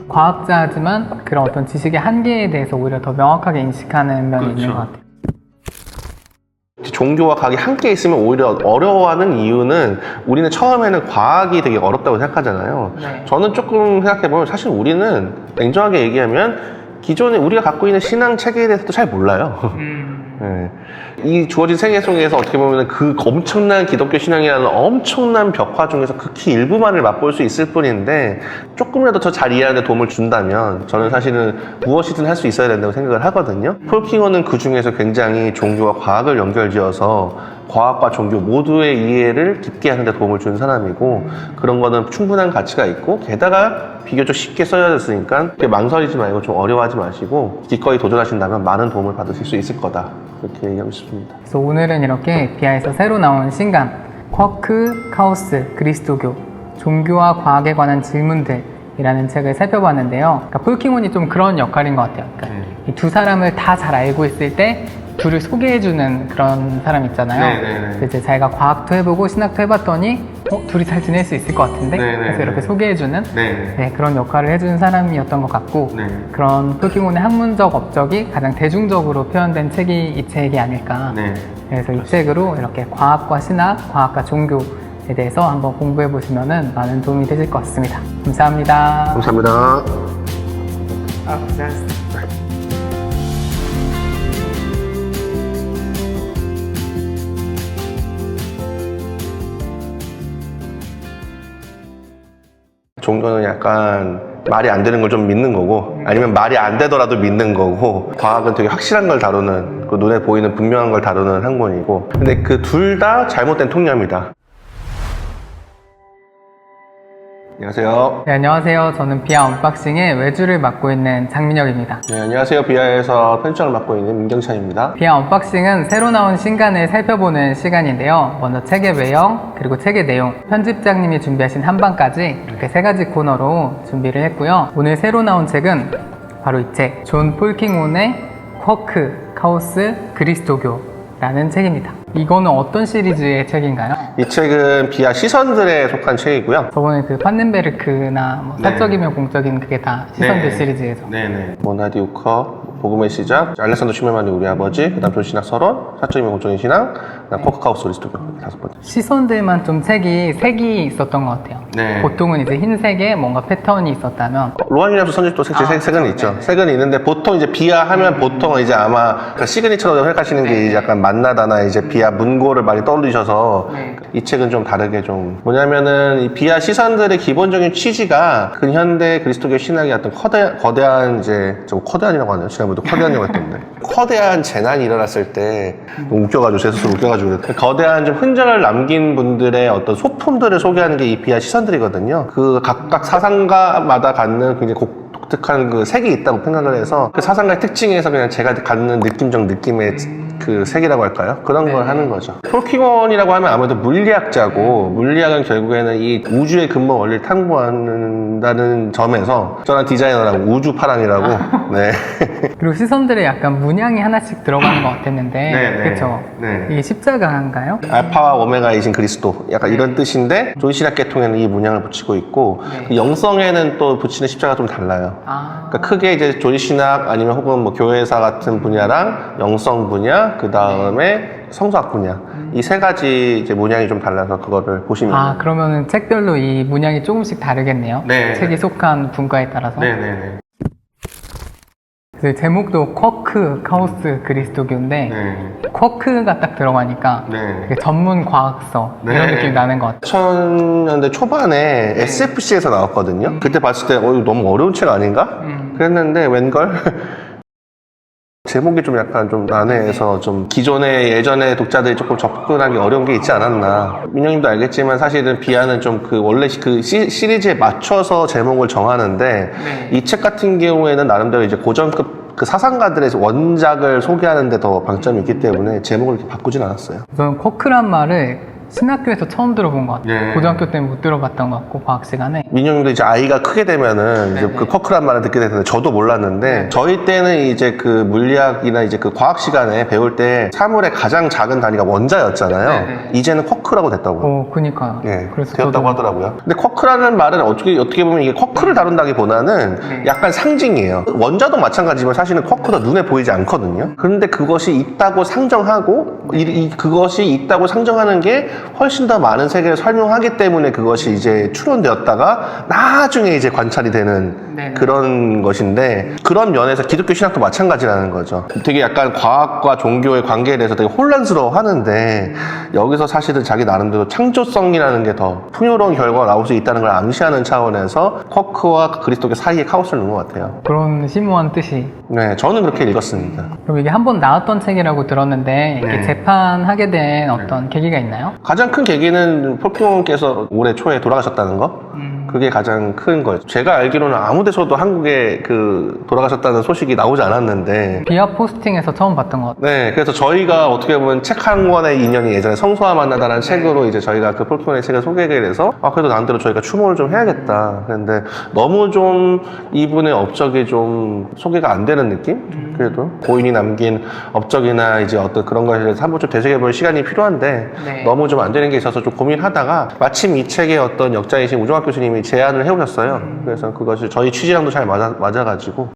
과학자지만 그런 어떤 지식의 한계에 대해서 오히려 더 명확하게 인식하는 면이 있는 것 같아요. 종교와 과학이 함께 있으면 오히려 어려워하는 이유는 우리는 처음에는 과학이 되게 어렵다고 생각하잖아요. 네. 저는 조금 생각해보면 사실 우리는 냉정하게 얘기하면 기존에 우리가 갖고 있는 신앙 체계에 대해서도 잘 몰라요. 네. 이 주어진 세계 속에서 어떻게 보면 그 엄청난 기독교 신앙이라는 엄청난 벽화 중에서 극히 일부만을 맛볼 수 있을 뿐인데 조금이라도 더 잘 이해하는 데 도움을 준다면 저는 사실은 무엇이든 할 수 있어야 된다고 생각을 하거든요. 폴킹어는 그 중에서 굉장히 종교와 과학을 연결지어서 과학과 종교 모두의 이해를 깊게 하는 데 도움을 준 사람이고 그런 거는 충분한 가치가 있고 게다가 비교적 쉽게 써졌으니까 망설이지 말고 좀 어려워하지 마시고 기꺼이 도전하신다면 많은 도움을 받으실 수 있을 거다 그렇게 얘기하고 싶습니다. 그래서 오늘은 이렇게 비아에서 새로 나온 신간 쿼크, 카오스, 그리스도교 종교와 과학에 관한 질문들이라는 책을 살펴봤는데요. 그러니까 폴킹온이 좀 그런 역할인 것 같아요. 그러니까 이 두 사람을 다 잘 알고 있을 때 둘을 소개해주는 그런 사람 있잖아요. 그래서 이제 자기가 과학도 해보고 신학도 해봤더니 둘이 잘 지낼 수 있을 것 같은데 그래서 이렇게 소개해주는 그런 역할을 해주는 사람이었던 것 같고 그런 폴킹온의 학문적 업적이 가장 대중적으로 표현된 책이 이 책이 아닐까. 그래서 이 책으로 이렇게 과학과 신학, 과학과 종교에 대해서 한번 공부해 보시면 많은 도움이 되실 것 같습니다. 감사합니다. 감사합니다. 고생하셨습니다. 종교는 약간 말이 안 되는 걸 좀 믿는 거고 아니면 말이 안 되더라도 믿는 거고 과학은 되게 확실한 걸 다루는 그 눈에 보이는 분명한 걸 다루는 학문이고 근데 그 둘 다 잘못된 통념이다. 안녕하세요. 네, 안녕하세요. 저는 비아 언박싱의 외주를 맡고 있는 장민혁입니다. 네, 안녕하세요. 비아에서 편집장을 맡고 있는 민경찬입니다. 비아 언박싱은 새로 나온 신간을 살펴보는 시간인데요. 먼저 책의 외형, 그리고 책의 내용, 편집장님이 준비하신 한방까지 이렇게 세 가지 코너로 준비를 했고요. 오늘 새로 나온 책은 바로 이 책, 존 폴킹온의 쿼크, 카오스, 그리스도교라는 책입니다. 이거는 어떤 시리즈의 책인가요? 이 책은 비하 시선들에 속한 책이고요. 저번에 그 판넨베르크나 뭐 네. 사적이면 공적인 그게 다 시선들 네. 시리즈에서. 네네. 모나디 우커, 복음의 시작, 알렉산더 슈멜만의 우리 아버지, 그 다음 존신학 서론, 사적이면 공적인 신앙, 그 다음 코크카우스 리스토교 5번째. 시선들만 좀 색이 있었던 것 같아요. 네. 보통은 이제 흰색에 뭔가 패턴이 있었다면 로한이라서 선집도 색은 있죠. 색은 있는데 보통 이제 비하하면 보통 이제 아마 그 시그니처로 생각하시는 게 이제 약간 만나다나 이제 비하 문고를 많이 떠올리셔서 네. 이 책은 좀 다르게 좀 뭐냐면은 이 비하 시선들의 기본적인 취지가 근현대 그리스도교 신학의 어떤 거대한 이제 좀 커대한이라고 하네요. 지난번에도 커대한이라고 했던데 커대한 재난이 일어났을 때 웃겨가지고 제 스스로 웃겨가지고 거대한 좀 흔적을 남긴 분들의 어떤 소품들을 소개하는 게 이 비하 시선들이거든요. 그 각각 사상가마다 갖는 굉장히 독특한 그 색이 있다고 생각을 해서 그 사상가의 특징에서 그냥 제가 갖는 느낌의 그 색이라고 할까요? 그런 걸 하는 거죠. 톨킹원이라고 하면 아무래도 물리학자고 물리학은 결국에는 이 우주의 근본 원리를 탐구한다는 점에서 저는 디자이너라고 우주파랑이라고 네. 그리고 시선들에 약간 문양이 하나씩 들어가는 것 같았는데 네, 그렇죠? 네. 이게 십자가인가요? 알파와 오메가이신 그리스도 약간 이런 뜻인데 존신학 계통에는 이 문양을 붙이고 있고 네. 그 영성에는 또 붙이는 십자가가 좀 달라요. 아, 그러니까 크게 이제 존신학 아니면 혹은 뭐 교회사 같은 분야랑 영성 분야 그 다음에 성서학 분야 이 세 가지 이제 문양이 좀 달라서 그거를 보시면 아 그러면은 책별로 이 문양이 조금씩 다르겠네요. 네. 책이 속한 분과에 따라서. 네네네. 그 제목도 쿼크 카오스 그리스도교인데 네. 쿼크가 딱 들어가니까 네. 되게 전문 과학서 네. 이런 느낌이 나는 것 같아요. 2000년대 초반에 SFC에서 나왔거든요. 그때 봤을 때 이거 너무 어려운 책 아닌가? 그랬는데 웬걸? 제목이 좀 약간 좀 난해해서 좀 기존의 예전의 독자들이 조금 접근하기 어려운 게 있지 않았나. 민영님도 알겠지만 사실은 비하는 좀 그 원래 그 시리즈에 맞춰서 제목을 정하는데 네. 이 책 같은 경우에는 나름대로 이제 고전급 그 사상가들의 원작을 소개하는 데 더 방점이 있기 때문에 제목을 이렇게 바꾸진 않았어요. 저는 쿼크란 말을 신학교에서 처음 들어본 것 같아요. 네. 고등학교 때는 못 들어봤던 것 같고 과학 시간에. 민영님도 이제 아이가 크게 되면은 이제 네네. 그 쿼크란 말을 듣게 되는데 저도 몰랐는데 저희 때는 이제 그 물리학이나 이제 그 과학 시간에 배울 때 사물의 가장 작은 단위가 원자였잖아요. 네네. 이제는 쿼크라고 됐다고요. 그니까요. 예, 그래서 되었다고 저도 하더라고요. 근데 쿼크라는 말은 어떻게 보면 이게 쿼크를 다룬다기보다는 네. 약간 상징이에요. 원자도 마찬가지지만 사실은 쿼크도 눈에 보이지 않거든요. 그런데 그것이 있다고 상정하고 그것이 있다고 상정하는 게 훨씬 더 많은 세계를 설명하기 때문에 그것이 이제 추론되었다가 나중에 이제 관찰이 되는 네네. 그런 것인데 그런 면에서 기독교 신학도 마찬가지라는 거죠. 되게 약간 과학과 종교의 관계에 대해서 되게 혼란스러워 하는데 여기서 사실은 자기 나름대로 창조성이라는 게 더 풍요로운 결과가 나올 수 있다는 걸 암시하는 차원에서 쿼크와 그리스도교 사이에 카오스를 넣은 것 같아요. 그런 심오한 뜻이. 네, 저는 그렇게 읽었습니다. 그럼 이게 한 번 나왔던 책이라고 들었는데 이게 네. 재판하게 된 어떤 계기가 있나요? 가장 큰 계기는 폴킹원께서 올해 초에 돌아가셨다는 거? 그게 가장 큰 거예요. 제가 알기로는 아무 데서도 한국에 그 돌아가셨다는 소식이 나오지 않았는데 비하 포스팅에서 처음 봤던 것 같아요. 네, 그래서 저희가 어떻게 보면 책 한 권의 인연이 예전에 성소와 만나다라는 책으로 이제 저희가 그 폴킹원의 책을 소개하게 돼서 그래도 나름대로 저희가 추모를 좀 해야겠다. 그런데 너무 좀 이분의 업적이 좀 소개가 안 되는 느낌? 그래도 고인이 남긴 업적이나 이제 어떤 그런 것에 대해서 한번 좀 되새겨볼 시간이 필요한데 네. 너무 좀 안 되는 게 있어서 좀 고민하다가 마침 이 책에 어떤 역자이신 우종학 교수님이 제안을 해오셨어요. 그래서 그것이 저희 취지랑도 잘 맞아가지고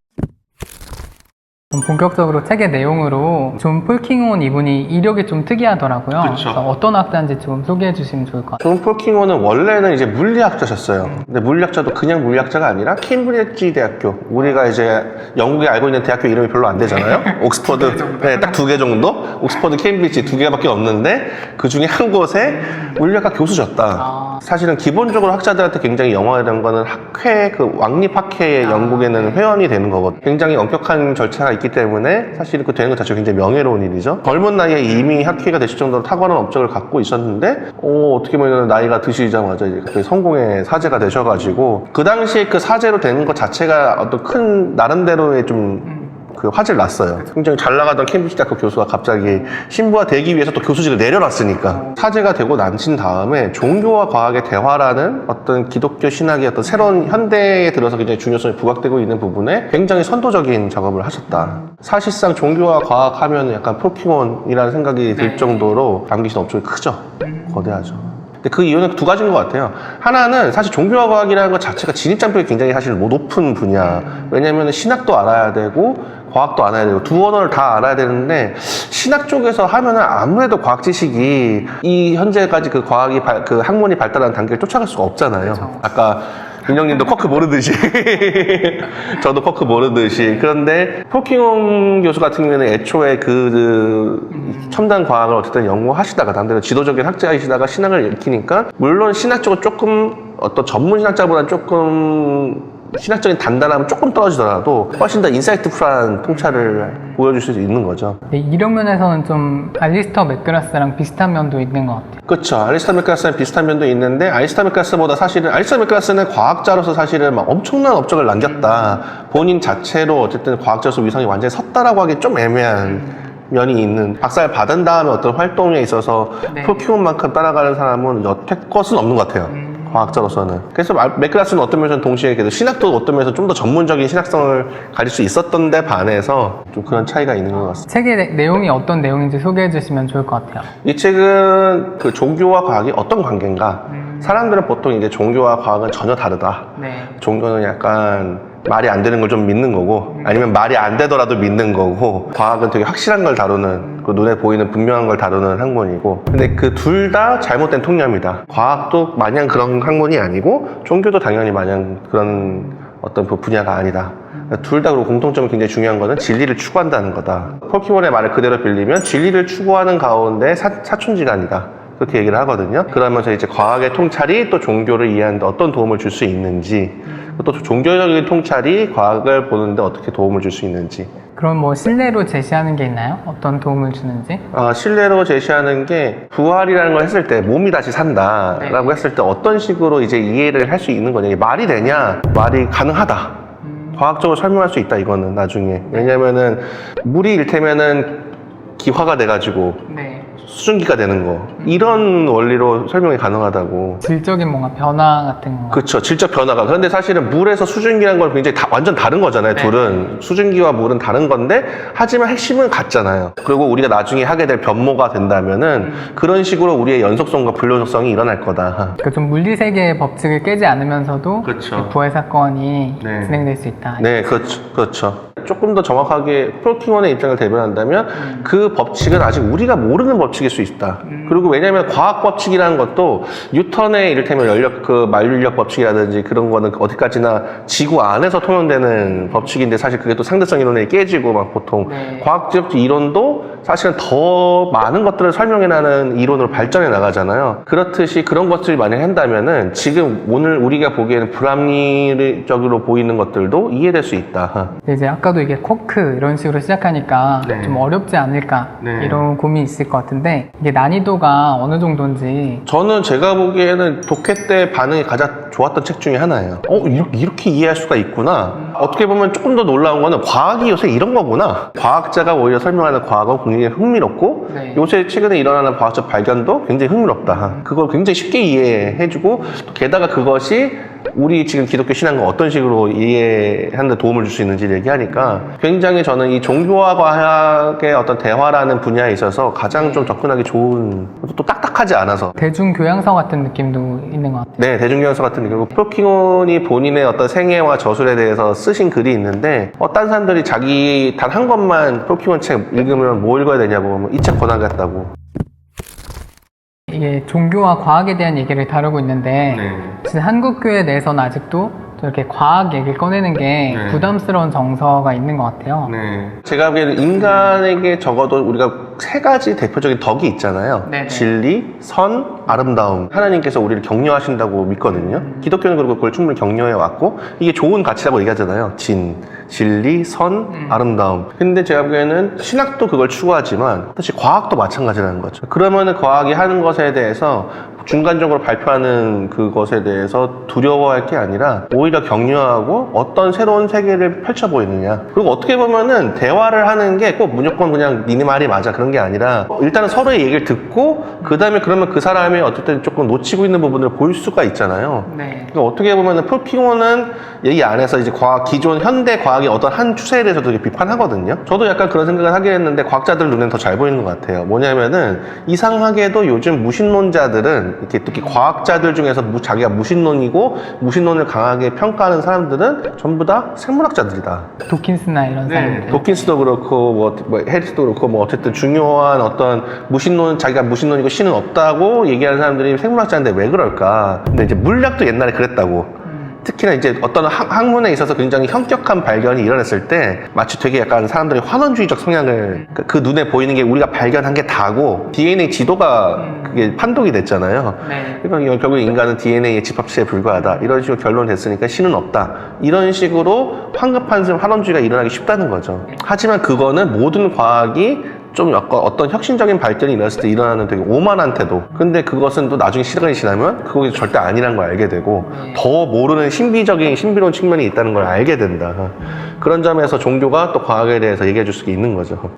좀 본격적으로 책의 내용으로 존 폴킹온 이분이 이력이 좀 특이하더라고요. 그쵸. 그래서 어떤 학자인지 좀 소개해 주시면 좋을 것 같아요. 존 폴킹원은 원래는 이제 물리학자셨어요. 근데 물리학자도 그냥 물리학자가 아니라 케임브리지 대학교. 우리가 이제 영국에 알고 있는 대학교 이름이 별로 안 되잖아요. 옥스퍼드. 네, 딱 2개 정도? 옥스퍼드, 케임브리지 2개밖에 없는데 그 중에 한 곳에 물리학과 교수셨다. 사실은 기본적으로 학자들한테 굉장히 영화라는 거는 학회, 그 왕립학회의 영국에는 회원이 되는 거거든요. 굉장히 엄격한 절차가 있기 때문에 사실 그 되는 것 자체가 굉장히 명예로운 일이죠. 젊은 나이에 이미 학회가 되실 정도로 탁월한 업적을 갖고 있었는데 어떻게 보면 나이가 드시자마자 이제 갑자기 성공의 사제가 되셔가지고 그 당시에 그 사제로 되는 것 자체가 어떤 큰 나름대로의 좀 그 화제를 났어요. 굉장히 잘 나가던 캠브리지 대학교 교수가 갑자기 신부화되기 위해서 또 교수직을 내려놨으니까 화제가 되고 난친 다음에 종교와 과학의 대화라는 어떤 기독교 신학의 어떤 새로운 현대에 들어서 굉장히 중요성이 부각되고 있는 부분에 굉장히 선도적인 작업을 하셨다. 사실상 종교와 과학 하면 약간 포켓몬이라는 생각이 들 정도로 남기신 업적이 크죠. 거대하죠. 근데 그 이유는 두 가지인 것 같아요. 하나는 사실 종교와 과학이라는 것 자체가 진입장벽이 굉장히 사실 높은 분야. 왜냐면 신학도 알아야 되고 과학도 알아야 되고 두 언어를 다 알아야 되는데 신학 쪽에서 하면은 아무래도 과학 지식이 이 현재까지 그 과학이 그 학문이 발달한 단계를 쫓아갈 수가 없잖아요. 그쵸. 아까 윤영님도 쿼크 모르듯이 저도 쿼크 모르듯이. 그런데 폴킹홈 교수 같은 경우에는 애초에 그 첨단 과학을 어쨌든 연구하시다가 남들은 지도적인 학자이시다가 신학을 익히니까 물론 신학 쪽은 조금 어떤 전문 신학자보다는 조금 신학적인 단단함은 조금 떨어지더라도 훨씬 더 인사이트풀한 통찰을 보여줄 수 있는 거죠. 네, 이런 면에서는 좀 알리스터 맥그라스랑 비슷한 면도 있는 것 같아요. 그렇죠. 알리스터 맥그라스랑 비슷한 면도 있는데 알리스터 맥그라스보다 사실은 알리스터 맥그라스는 과학자로서 사실은 막 엄청난 업적을 남겼다. 본인 자체로 어쨌든 과학자로서 위상이 완전히 섰다라고 하기 좀 애매한 면이 있는, 박사를 받은 다음에 어떤 활동에 있어서 폴킹홈만큼 따라가는 사람은 여태껏은 없는 것 같아요. 과학자로서는. 그래서 맥그라스는 어떤 면에서는 동시에 그래도 신학도 어떤 면에서 좀 더 전문적인 신학성을 가질 수 있었던 데 반해서 좀 그런 차이가 있는 것 같습니다. 책의 내용이 어떤 내용인지 소개해 주시면 좋을 것 같아요. 이 책은 그 종교와 과학이 어떤 관계인가? 사람들은 보통 이제 종교와 과학은 전혀 다르다. 네. 종교는 약간 말이 안 되는 걸 좀 믿는 거고, 아니면 말이 안 되더라도 믿는 거고, 과학은 되게 확실한 걸 다루는, 그 눈에 보이는 분명한 걸 다루는 학문이고, 근데 그 둘 다 잘못된 통념이다. 과학도 마냥 그런 학문이 아니고, 종교도 당연히 마냥 그런 어떤 분야가 아니다. 둘 다 그리고 공통점이 굉장히 중요한 거는 진리를 추구한다는 거다. 폴킹홀의 말을 그대로 빌리면 진리를 추구하는 가운데 사촌지간이다. 그렇게 얘기를 하거든요. 그러면서 이제 과학의 통찰이 또 종교를 이해하는 데 어떤 도움을 줄 수 있는지, 또 종교적인 통찰이 과학을 보는데 어떻게 도움을 줄 수 있는지. 그럼 뭐 신뢰로 제시하는 게 있나요? 어떤 도움을 주는지? 신뢰로 제시하는 게 부활이라는 걸 했을 때 몸이 다시 산다라고 했을 때 어떤 식으로 이제 이해를 할 수 있는 거냐. 이게 말이 되냐? 말이 가능하다. 과학적으로 설명할 수 있다, 이거는 나중에. 왜냐면은 물이 일테면은 기화가 돼가지고 수증기가 되는 거, 이런 원리로 설명이 가능하다고. 질적인 뭔가 변화 같은 거. 그렇죠. 질적 변화가. 그런데 사실은 물에서 수증기라는 건 굉장히 완전 다른 거잖아요. 둘은. 수증기와 물은 다른 건데 하지만 핵심은 같잖아요. 그리고 우리가 나중에 하게 될 변모가 된다면은 그런 식으로 우리의 연속성과 불연속성이 일어날 거다. 그러니까 좀 물리세계의 법칙을 깨지 않으면서도 그렇죠. 부활 사건이 진행될 수 있다. 네, 그렇죠. 그렇죠. 조금 더 정확하게 폴킹원의 입장을 대변한다면 그 법칙은 아직 우리가 모르는 법칙일 수 있다. 그리고 왜냐하면 과학 법칙이라는 것도 뉴턴의 이를테면 그 만류인력 법칙이라든지 그런 거는 어디까지나 지구 안에서 통용되는 법칙인데 사실 그게 또 상대성 이론에 깨지고 막 보통 과학적 이론도 사실은 더 많은 것들을 설명해내는 이론으로 발전해 나가잖아요. 그렇듯이 그런 것들이 만약 한다면은 지금 오늘 우리가 보기에는 불합리적으로 보이는 것들도 이해될 수 있다. 이제 아까도 이게 쿼크 이런 식으로 시작하니까 좀 어렵지 않을까 이런 고민이 있을 것 같은데 이게 난이도가 어느 정도인지. 저는 제가 보기에는 독해 때 반응이 가장 좋았던 책 중에 하나예요. 이렇게 이해할 수가 있구나. 어떻게 보면 조금 더 놀라운 거는 과학이 요새 이런 거구나. 과학자가 오히려 설명하는 과학은 굉장히 흥미롭고 요새 최근에 일어나는 과학적 발견도 굉장히 흥미롭다. 그걸 굉장히 쉽게 이해해주고 게다가 그것이 우리 지금 기독교 신앙과 어떤 식으로 이해하는 데 도움을 줄 수 있는지를 얘기하니까 굉장히 저는 이 종교와 과학의 어떤 대화라는 분야에 있어서 가장 좀 접근하기 좋은, 또 딱딱하지 않아서. 대중교양서 같은 느낌도 있는 것 같아요. 네, 대중교양서 같은 느낌. 폴킹온이 본인의 어떤 생애와 저술에 대해서 쓰신 글이 있는데 딴 사람들이 자기 단 한 권만 폴킹온 책 읽으면 뭐 읽어야 되냐고 이 책 권하겠다고. 이게 종교와 과학에 대한 얘기를 다루고 있는데 진짜 한국 교회 내에서는 아직도 이렇게 과학 얘기를 꺼내는 게 부담스러운 정서가 있는 것 같아요. 제가 보기에는 인간에게 적어도 우리가 세 가지 대표적인 덕이 있잖아요. 진리, 선, 아름다움. 하나님께서 우리를 격려하신다고 믿거든요. 기독교는 그리고 그걸 충분히 격려해 왔고 이게 좋은 가치라고 얘기하잖아요. 진리, 선, 아름다움. 근데 제가 보기에는 신학도 그걸 추구하지만 사실 과학도 마찬가지라는 거죠. 그러면은 과학이 하는 것에 대해서 중간적으로 발표하는 그것에 대해서 두려워할 게 아니라 오히려 격려하고 어떤 새로운 세계를 펼쳐 보이느냐. 그리고 어떻게 보면은 대화를 하는 게 꼭 무조건 그냥 니네 말이 맞아 그런 게 아니라 일단은 서로의 얘기를 듣고 그 다음에 그러면 그 사람이 어쨌든 조금 놓치고 있는 부분을 볼 수가 있잖아요. 네. 그러니까 어떻게 보면은 폴킹호는 이 안에서 이제 기존 현대 과학의 어떤 한 추세에 대해서도 되게 비판하거든요. 저도 약간 그런 생각을 하긴 했는데 과학자들 눈에는 더 잘 보이는 것 같아요. 뭐냐면은 이상하게도 요즘 무신론자들은 이렇게 특히 과학자들 중에서 자기가 무신론이고 무신론을 강하게 평가하는 사람들은 전부 다 생물학자들이다. 도킨스나 이런 사람들. 도킨스도 그렇고 뭐 해리스도 그렇고 뭐 어쨌든 중요한 어떤 자기가 무신론이고 신은 없다고 얘기하는 사람들이 생물학자인데 왜 그럴까? 근데 이제 물리학도 옛날에 그랬다고. 특히나 이제 어떤 학문에 있어서 굉장히 현격한 발견이 일어났을 때 마치 되게 약간 사람들이 환원주의적 성향을 그 눈에 보이는 게 우리가 발견한 게 다고 DNA 지도가 그게 판독이 됐잖아요. 네. 그러니까 결국 인간은 DNA의 집합체에 불과하다. 이런 식으로 결론됐으니까 신은 없다. 이런 식으로 황급한 환원주의가 일어나기 쉽다는 거죠. 하지만 그거는 모든 과학이 좀 약간 어떤 혁신적인 발전이 일어났을 때 일어나는 되게 오만한 태도. 근데 그것은 또 나중에 시간이 지나면 그것이 절대 아니란 걸 알게 되고 더 모르는 신비로운 측면이 있다는 걸 알게 된다. 그런 점에서 종교가 또 과학에 대해서 얘기해 줄 수 있는 거죠.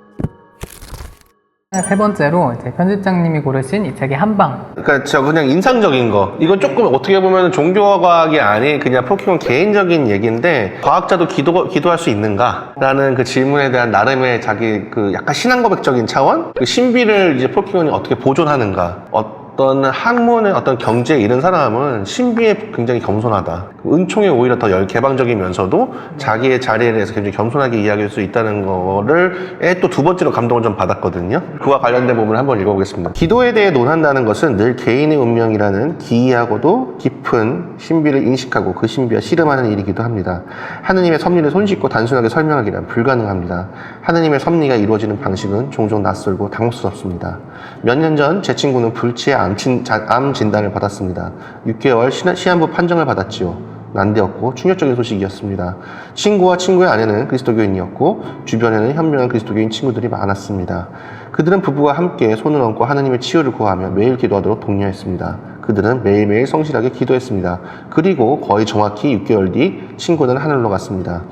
세 번째로 이제 편집장님이 고르신 이 책의 한방. 그러니까 저 그냥 인상적인 거. 이건 조금 어떻게 보면 종교와 과학이 아닌 그냥 폴킹은 개인적인 얘기인데 과학자도 기도할 수 있는가? 라는 그 질문에 대한 나름의 자기 그 약간 신앙고백적인 차원? 그 신비를 이제 폴킹이 어떻게 보존하는가? 어떤 학문의 어떤 경제에 이른 사람은 신비에 굉장히 겸손하다. 은총에 오히려 더 개방적이면서도 자기의 자리에 대해서 굉장히 겸손하게 이야기할 수 있다는 거를 또 두 번째로 감동을 좀 받았거든요. 그와 관련된 부분을 한번 읽어보겠습니다. 기도에 대해 논한다는 것은 늘 개인의 운명이라는 기이하고도 깊은 신비를 인식하고 그 신비와 씨름하는 일이기도 합니다. 하느님의 섭리를 손쉽고 단순하게 설명하기란 불가능합니다. 하느님의 섭리가 이루어지는 방식은 종종 낯설고 당혹스럽습니다. 몇 년 전 제 친구는 불치의 암 진단을 받았습니다. 6개월 시한부 판정을 받았지요. 난데없고 충격적인 소식이었습니다. 친구와 친구의 아내는 그리스도교인이었고 주변에는 현명한 그리스도교인 친구들이 많았습니다. 그들은 부부와 함께 손을 얹고 하느님의 치유를 구하며 매일 기도하도록 독려했습니다. 그들은 매일매일 성실하게 기도했습니다. 그리고 거의 정확히 6개월 뒤 친구는 하늘로 갔습니다.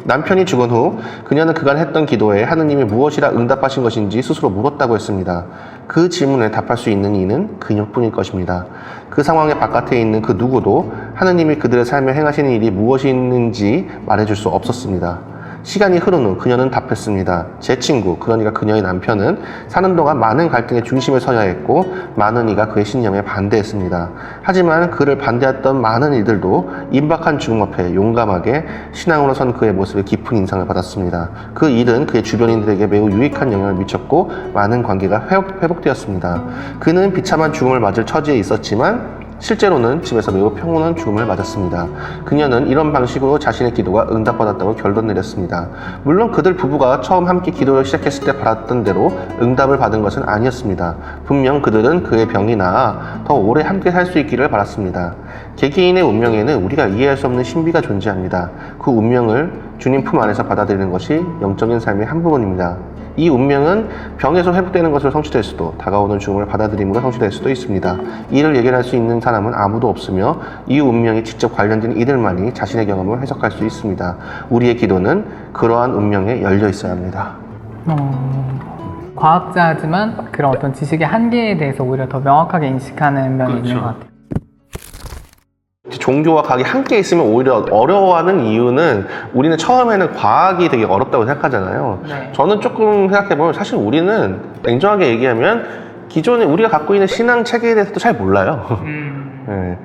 남편이 죽은 후 그녀는 그간 했던 기도에 하느님이 무엇이라 응답하신 것인지 스스로 물었다고 했습니다. 그 질문에 답할 수 있는 이는 그녀뿐일 것입니다. 그 상황의 바깥에 있는 그 누구도 하느님이 그들의 삶에 행하시는 일이 무엇이 있는지 말해줄 수 없었습니다. 시간이 흐른 후 그녀는 답했습니다. 제 친구, 그러니까 그녀의 남편은 사는 동안 많은 갈등의 중심에 서야 했고 많은 이가 그의 신념에 반대했습니다. 하지만 그를 반대했던 많은 이들도 임박한 죽음 앞에 용감하게 신앙으로 선 그의 모습에 깊은 인상을 받았습니다. 그 일은 그의 주변인들에게 매우 유익한 영향을 미쳤고 많은 관계가 회복되었습니다. 그는 비참한 죽음을 맞을 처지에 있었지만 실제로는 집에서 매우 평온한 죽음을 맞았습니다. 그녀는 이런 방식으로 자신의 기도가 응답받았다고 결론 내렸습니다. 물론 그들 부부가 처음 함께 기도를 시작했을 때 바랐던 대로 응답을 받은 것은 아니었습니다. 분명 그들은 그의 병이 나아 더 오래 함께 살 수 있기를 바랐습니다. 개개인의 운명에는 우리가 이해할 수 없는 신비가 존재합니다. 그 운명을 주님 품 안에서 받아들이는 것이 영적인 삶의 한 부분입니다. 이 운명은 병에서 회복되는 것으로 성취될 수도 다가오는 죽음을 받아들임으로 성취될 수도 있습니다. 이를 예견할 수 있는 사람은 아무도 없으며 이 운명이 직접 관련된 이들만이 자신의 경험을 해석할 수 있습니다. 우리의 기도는 그러한 운명에 열려 있어야 합니다. 과학자지만 그런 어떤 지식의 한계에 대해서 오히려 더 명확하게 인식하는 면이 있는 것 같아요. 종교와 과학이 함께 있으면 오히려 어려워하는 이유는 우리는 처음에는 과학이 되게 어렵다고 생각하잖아요. 네. 저는 조금 생각해보면 사실 우리는 냉정하게 얘기하면 기존에 우리가 갖고 있는 신앙 체계에 대해서도 잘 몰라요. 네.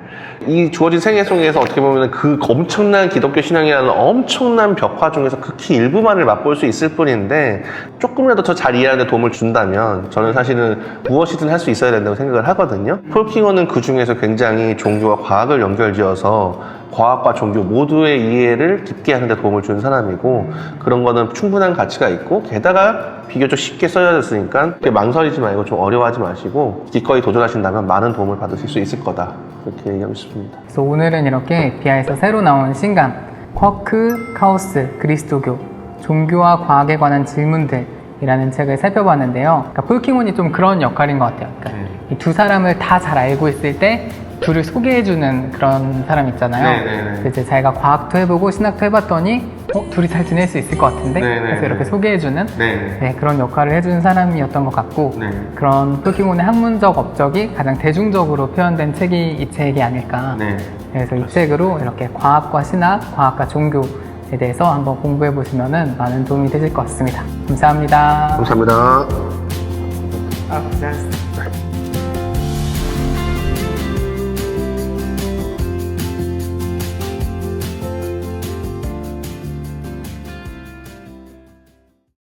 이 주어진 세계 속에서 어떻게 보면 그 엄청난 기독교 신앙이라는 엄청난 벽화 중에서 극히 일부만을 맛볼 수 있을 뿐인데 조금이라도 더 잘 이해하는 데 도움을 준다면 저는 사실은 무엇이든 할 수 있어야 된다고 생각을 하거든요. 폴킹어는 그 중에서 굉장히 종교와 과학을 연결지어서 과학과 종교 모두의 이해를 깊게 하는 데 도움을 준 사람이고 그런 거는 충분한 가치가 있고 게다가 비교적 쉽게 써졌으니까 망설이지 말고 좀 어려워하지 마시고 기꺼이 도전하신다면 많은 도움을 받으실 수 있을 거다. 그렇게 얘기하고 싶습니다. 그래서 오늘은 이렇게 비아에서 새로 나온 신간 쿼크, 카오스, 그리스도교, 종교와 과학에 관한 질문들이라는 책을 살펴봤는데요. 그러니까 폴킹온이 좀 그런 역할인 것 같아요. 그러니까 이 두 사람을 다 잘 알고 있을 때 둘을 소개해주는 그런 사람 있잖아요. 그래서 이제 자기가 과학도 해보고 신학도 해봤더니 둘이 잘 지낼 수 있을 것 같은데? 그래서 이렇게 소개해주는 그런 역할을 해주는 사람이었던 것 같고 그런 폴킹온의 학문적 업적이 가장 대중적으로 표현된 책이 이 책이 아닐까. 그래서 이 책으로 이렇게 과학과 신학, 과학과 종교에 대해서 한번 공부해 보시면 많은 도움이 되실 것 같습니다. 감사합니다. 감사합니다. 고생하셨습니다.